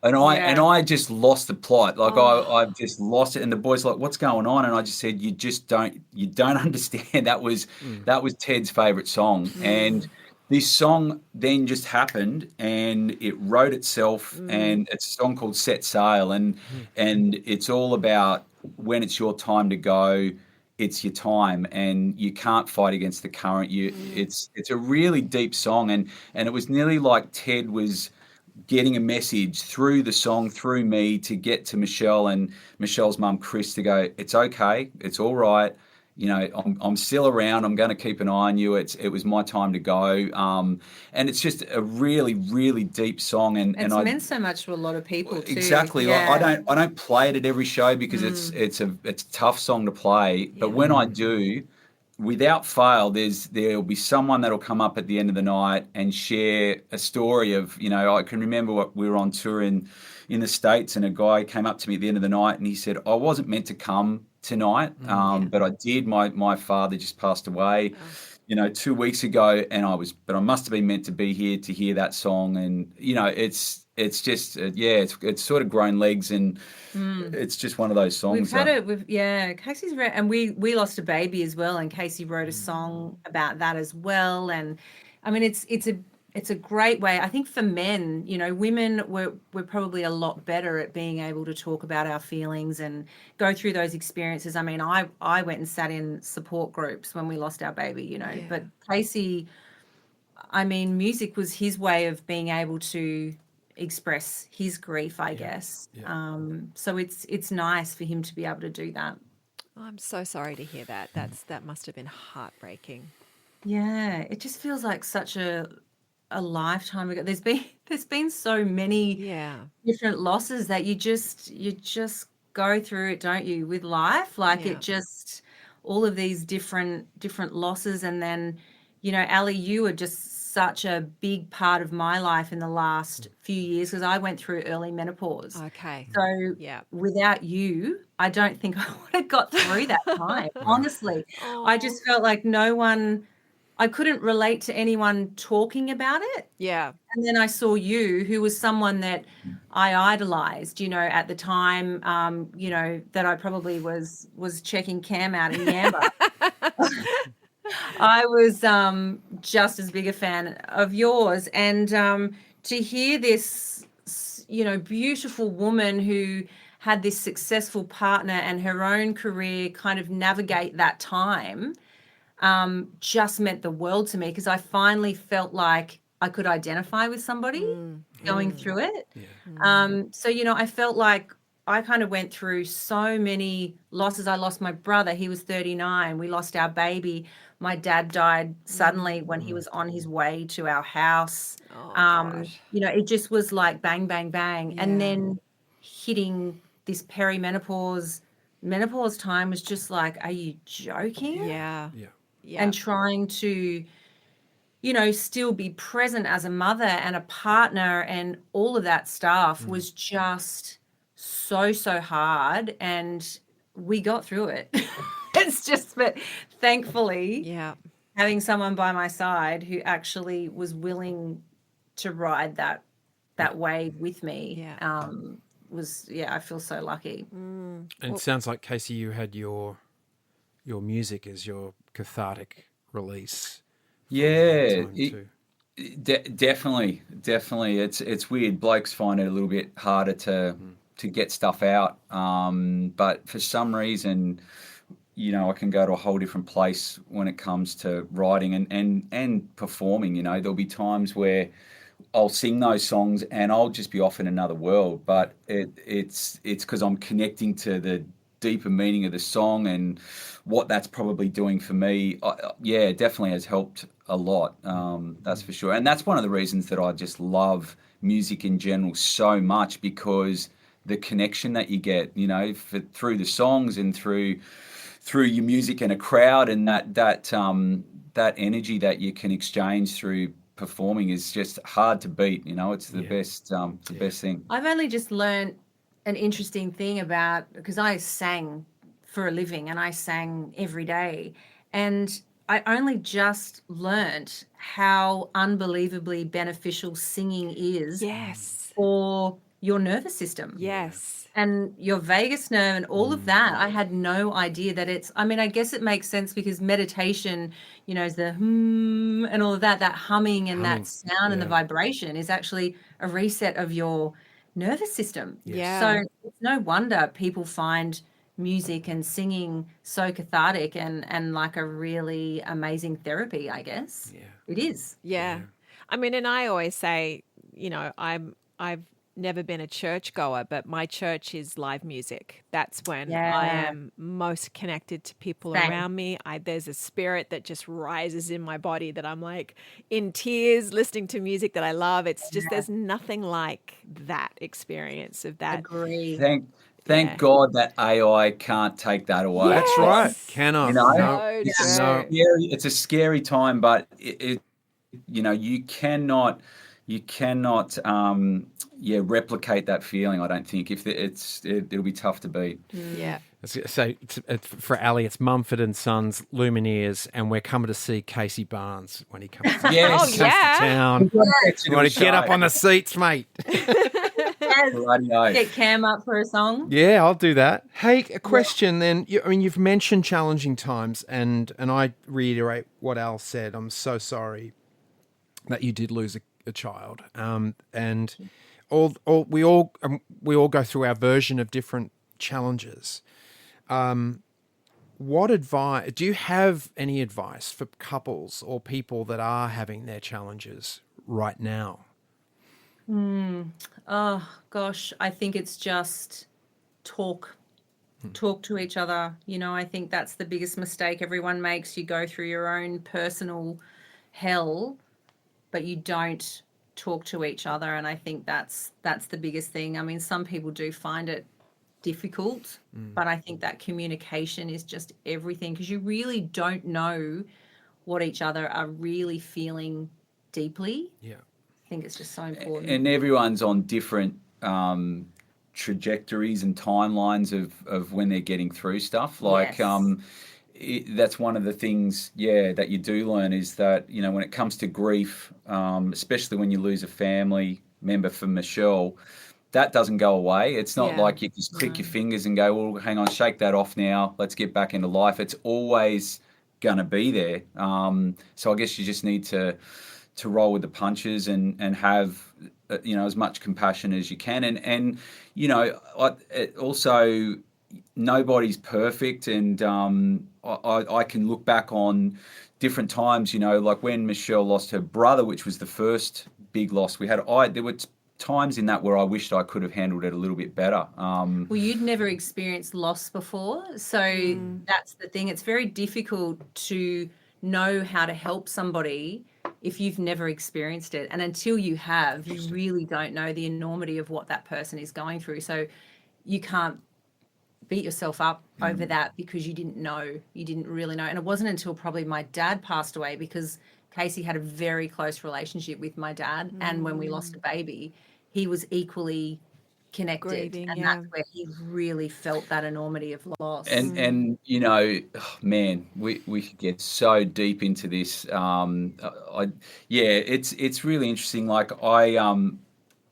Speaker 5: I just lost the plot. Like I just lost it. And the boys were like, "What's going on?" And I just said, you don't understand. That was Ted's favorite song. And this song then just happened, and it wrote itself. And it's a song called Set Sail. And it's all about when it's your time to go, it's your time, and you can't fight against the current. It's a really deep song. And it was nearly like Ted was getting a message through the song, through me, to get to Michelle and Michelle's mum, Chris, to go, "It's okay, it's all right. I'm still around. I'm going to keep an eye on you. It was my time to go." And it's just a really, really deep song. And
Speaker 4: it's meant so much to a lot of people too.
Speaker 5: Exactly.
Speaker 4: Yeah.
Speaker 5: Like, I don't play it at every show because it's a tough song to play. But when I do, without fail, there'll be someone that'll come up at the end of the night and share a story of, I can remember we were on tour in the States, and a guy came up to me at the end of the night and he said, "I wasn't meant to come tonight, but I did. My father just passed away, 2 weeks ago, and I must have been meant to be here to hear that song." And it's just it's sort of grown legs, and it's just one of those songs.
Speaker 4: We've had it. Casey's and we lost a baby as well, and Casey wrote a song about that as well. And I mean, it's a great way. I think for men, women we're probably a lot better at being able to talk about our feelings and go through those experiences. I mean, I went and sat in support groups when we lost our baby, but Casey, I mean, music was his way of being able to express his grief, I guess. Yeah. So it's nice for him to be able to do that.
Speaker 3: I'm so sorry to hear that. That must have been heartbreaking.
Speaker 4: Yeah, it just feels like such a lifetime ago. There's been so many different losses that you just go through it, don't you, with life? Like it just all of these different losses. And then, Ali, you are just such a big part of my life in the last few years, because I went through early menopause.
Speaker 3: Okay.
Speaker 4: So without you, I don't think I would have got through that time. Honestly, I just felt like I couldn't relate to anyone talking about it.
Speaker 3: Yeah.
Speaker 4: And then I saw you, who was someone that I idolized, at the time, that I probably was checking Cam out in Yamba. I was just as big a fan of yours. And to hear this, beautiful woman who had this successful partner and her own career kind of navigate that time, just meant the world to me, because I finally felt like I could identify with somebody going through it. Yeah. So, I felt like I kind of went through so many losses. I lost my brother. He was 39. We lost our baby. My dad died suddenly when he was on his way to our house. It just was like bang, bang, bang. Yeah. And then hitting this menopause time was just like, are you joking?
Speaker 3: Yeah. Yeah. Yeah.
Speaker 4: And trying to, still be present as a mother and a partner, and all of that stuff was just so hard, and we got through it. It's just, but thankfully, having someone by my side who actually was willing to ride that wave with me, I feel so lucky.
Speaker 2: And it sounds like, Casey, you had your music as your cathartic release.
Speaker 5: Yeah, definitely. It's weird. Blokes find it a little bit harder to get stuff out, but for some reason, I can go to a whole different place when it comes to writing and performing. There'll be times where I'll sing those songs and I'll just be off in another world. But it's because I'm connecting to the deeper meaning of the song and what that's probably doing for me. Yeah, it definitely has helped a lot. That's for sure. And that's one of the reasons that I just love music in general so much, because the connection that you get, through the songs and through your music and a crowd, and that energy that you can exchange through performing is just hard to beat. It's the best thing.
Speaker 4: I've only just learned an interesting thing because I sang for a living and I sang every day, and I only just learnt how unbelievably beneficial singing is for your nervous system.
Speaker 3: Yes.
Speaker 4: And your vagus nerve and all of that. I had no idea that I guess it makes sense because meditation, is the and all of that humming and that sound and the vibration is actually a reset of your nervous system.
Speaker 3: Yeah.
Speaker 4: So it's no wonder people find music and singing so cathartic and like a really amazing therapy, I guess. Yeah. It is.
Speaker 3: Yeah. I mean, and I always say, I've never been a churchgoer, but my church is live music. That's when I am most connected to people around me. There's a spirit that just rises in my body that I'm like in tears listening to music that I love. It's just there's nothing like that experience of that.
Speaker 4: Agree.
Speaker 5: Thank God that AI can't take that away.
Speaker 3: Yes.
Speaker 2: That's right. Cannot.
Speaker 5: It's a scary time, but you cannot replicate that feeling. I don't think it'll be tough to beat.
Speaker 3: Yeah.
Speaker 2: So for Ali, it's Mumford & Sons, Lumineers, and we're coming to see Casey Barnes when he comes to town. You want to get up on the seats, mate.
Speaker 4: Get Cam up for a song.
Speaker 2: Yeah, I'll do that. Hey, a question then. You've mentioned challenging times, and I reiterate what Al said. I'm so sorry that you did lose a child. And we all go through our version of different challenges. What advice do you have? Any advice for couples or people that are having their challenges right now?
Speaker 4: Oh gosh, I think it's just talk to each other. I think that's the biggest mistake everyone makes. You go through your own personal hell, but you don't talk to each other, and I think that's the biggest thing. I mean, some people do find it difficult, but I think that communication is just everything, because you really don't know what each other are really feeling deeply. Yeah. I think it's just so important.
Speaker 5: And everyone's on different trajectories and timelines of when they're getting through stuff. Like, that's one of the things, that you do learn is that, when it comes to grief, especially when you lose a family member, for Michelle, that doesn't go away. It's not like you just click your fingers and go, well, hang on, shake that off now. Let's get back into life. It's always going to be there. So I guess you just need to roll with the punches and have, as much compassion as you can. And also, nobody's perfect. And I can look back on different times, like when Michelle lost her brother, which was the first big loss we had. There were times in that where I wished I could have handled it a little bit better.
Speaker 4: Well, you'd never experienced loss before, so that's the thing. It's very difficult to know how to help somebody if you've never experienced it, and until you have, you really don't know the enormity of what that person is going through. So you can't beat yourself up over that because you didn't really know. And it wasn't until probably my dad passed away, because Casey had a very close relationship with my dad, and when we lost a baby, he was equally connected,
Speaker 3: grieving,
Speaker 4: that's where he really felt that enormity of loss.
Speaker 5: And man, we could get so deep into this. It's really interesting. Like I'm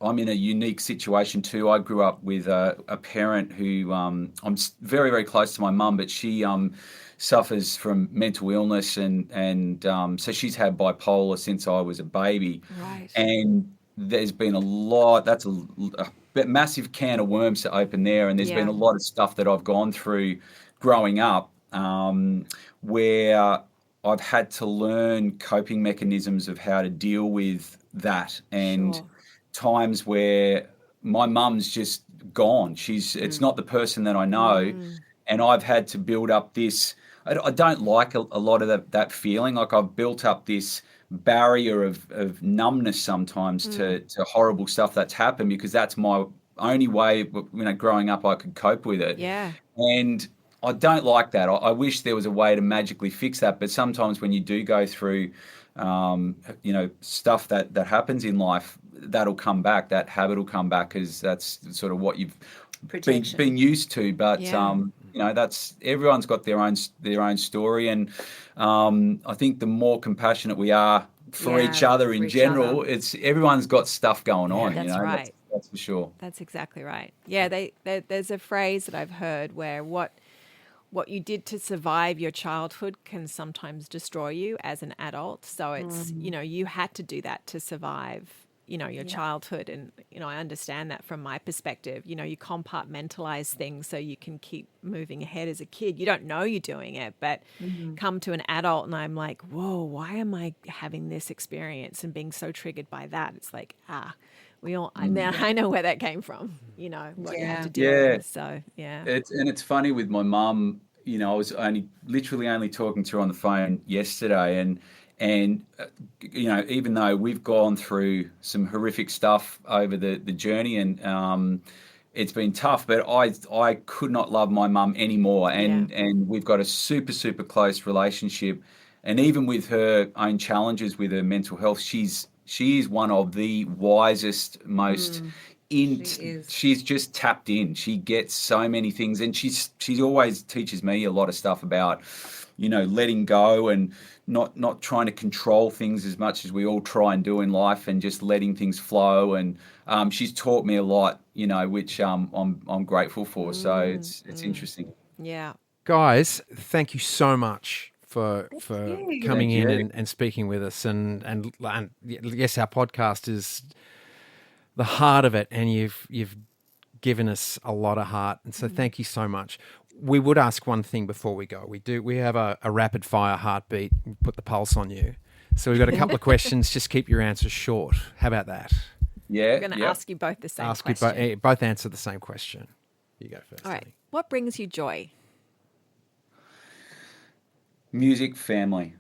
Speaker 5: in a unique situation too. I grew up with a parent who I'm very, very close to my mum, but she suffers from mental illness, and so she's had bipolar since I was a baby. Right. And there's been a lot. That's a massive can of worms to open there, and there's been a lot of stuff that I've gone through growing up, where I've had to learn coping mechanisms of how to deal with that, and
Speaker 3: Sure.
Speaker 5: times where my mum's just gone. It's not the person that I know, and I've had to build up this. I don't like a lot of that feeling. Like I've built up this barrier of numbness sometimes to horrible stuff that's happened, because that's my only way, growing up, I could cope with it.
Speaker 3: Yeah.
Speaker 5: And I don't like that. I wish there was a way to magically fix that. But sometimes when you do go through, stuff that happens in life, that'll come back. That habit will come back, because that's sort of what you've been used to. But that's, everyone's got their own story, and I think the more compassionate we are for each other in general, it's everyone's got stuff going on.
Speaker 3: That's right.
Speaker 5: That's for sure.
Speaker 3: That's exactly right. Yeah, there's a phrase that I've heard where what you did to survive your childhood can sometimes destroy you as an adult. So it's, you had to do that to survive, your childhood. And, I understand that from my perspective. You compartmentalize things so you can keep moving ahead as a kid. You don't know you're doing it, but come to an adult and I'm like, whoa, why am I having this experience and being so triggered by that? It's like, I know where that came from, what you had to deal with. So, yeah.
Speaker 5: It's funny with my mum, I was literally only talking to her on the phone yesterday, and even though we've gone through some horrific stuff over the journey, and it's been tough, but I could not love my mum anymore, and we've got a super, super close relationship. And even with her own challenges with her mental health, she is one of the wisest, most she's just tapped in. She gets so many things, and she always teaches me a lot of stuff about, letting go and not trying to control things as much as we all try and do in life, and just letting things flow. And she's taught me a lot, which I'm grateful for. So it's interesting.
Speaker 3: Yeah.
Speaker 2: Guys, thank you so much for coming in and speaking with us. And yes, our podcast is the heart of it, and you've given us a lot of heart. And so thank you so much. We would ask one thing before we go. We have a rapid fire heartbeat. We put the pulse on you. So we've got a couple of questions. Just keep your answers short. How about that?
Speaker 5: Yeah.
Speaker 3: I'm going to ask you both the same question.
Speaker 2: You both answer the same question. You go first.
Speaker 3: All right. What brings you joy?
Speaker 5: Music, family.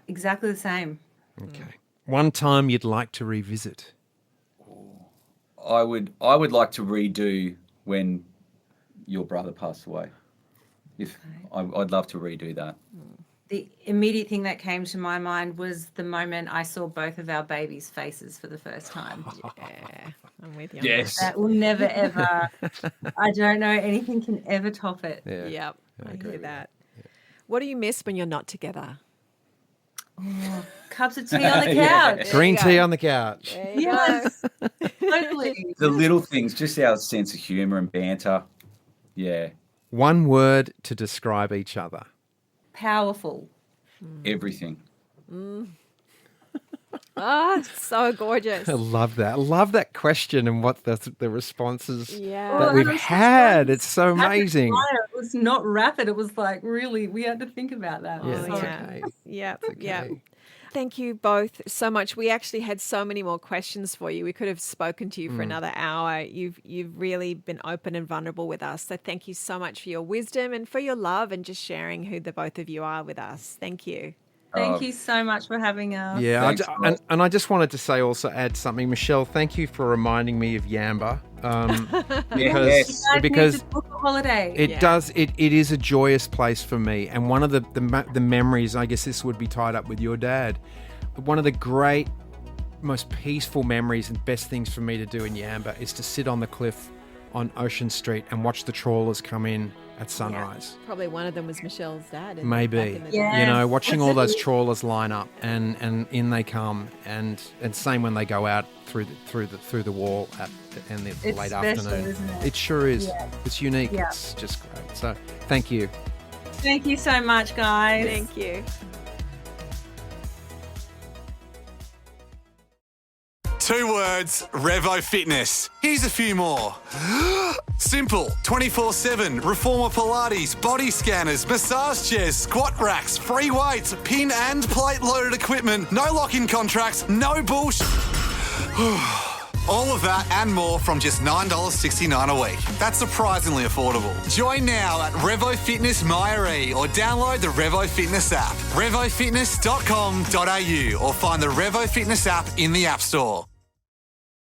Speaker 4: Exactly the same.
Speaker 2: Okay. One time you'd like to revisit?
Speaker 5: I would like to redo when your brother passed away. I'd love to redo that.
Speaker 4: The immediate thing that came to my mind was the moment I saw both of our babies' faces for the first time.
Speaker 3: Yeah, I'm with you.
Speaker 5: Yes.
Speaker 4: That will never, ever, I don't know, anything can ever top it.
Speaker 2: Yeah.
Speaker 3: Yep, I hear that. Yeah. What do you miss when you're not together?
Speaker 4: Oh, cups of tea on the couch.
Speaker 2: Green tea on the couch.
Speaker 4: Yes, totally.
Speaker 5: The little things, just our sense of humour and banter. Yeah.
Speaker 2: One word to describe each other.
Speaker 4: Powerful.
Speaker 5: Everything.
Speaker 3: So gorgeous.
Speaker 2: I love that. I love that question and what the responses that
Speaker 3: Oh,
Speaker 2: we've had. It's so amazing.
Speaker 4: It was not rapid. It was like really, we had to think about that.
Speaker 2: Yeah,
Speaker 4: So-
Speaker 2: okay.
Speaker 3: Yep,
Speaker 2: Okay.
Speaker 3: yep. Thank you both so much. We actually had so many more questions for you. We could have spoken to you for another hour. You've really been open and vulnerable with us. So thank you so much for your wisdom and for your love and just sharing who the both of you are with us. Thank you.
Speaker 4: Thank you so much for having us.
Speaker 2: Yeah,
Speaker 5: Thanks,
Speaker 2: and I just wanted to say also add something. Michelle, thank you for reminding me of Yamba.
Speaker 5: Yes.
Speaker 2: Because
Speaker 4: Need to book a holiday.
Speaker 2: it is a joyous place for me. And one of the memories, I guess this would be tied up with your dad, one of the great, most peaceful memories and best things for me to do in Yamba is to sit on the cliff on Ocean Street and watch the trawlers come in at sunrise.
Speaker 3: Yeah. Probably one of them was Michelle's dad.
Speaker 2: Maybe.
Speaker 3: Back in the day.
Speaker 4: Yes.
Speaker 2: Watching all those trawlers line up and in they come, and same when they go out through the wall in the
Speaker 4: It's
Speaker 2: late
Speaker 4: special,
Speaker 2: afternoon.
Speaker 4: isn't it?
Speaker 2: It sure is.
Speaker 4: Yeah.
Speaker 2: It's unique.
Speaker 4: Yeah.
Speaker 2: It's just great. So thank you.
Speaker 4: Thank you so much, guys.
Speaker 3: Thank you.
Speaker 1: Two words, Revo Fitness. Here's a few more. Simple, 24/7, reformer Pilates, body scanners, massage chairs, squat racks, free weights, pin and plate loaded equipment, no lock-in contracts, no bullshit. All of that and more from just $9.69 a week. That's surprisingly affordable. Join now at Revo Fitness Myre or download the Revo Fitness app. RevoFitness.com.au or find the Revo Fitness app in the App Store.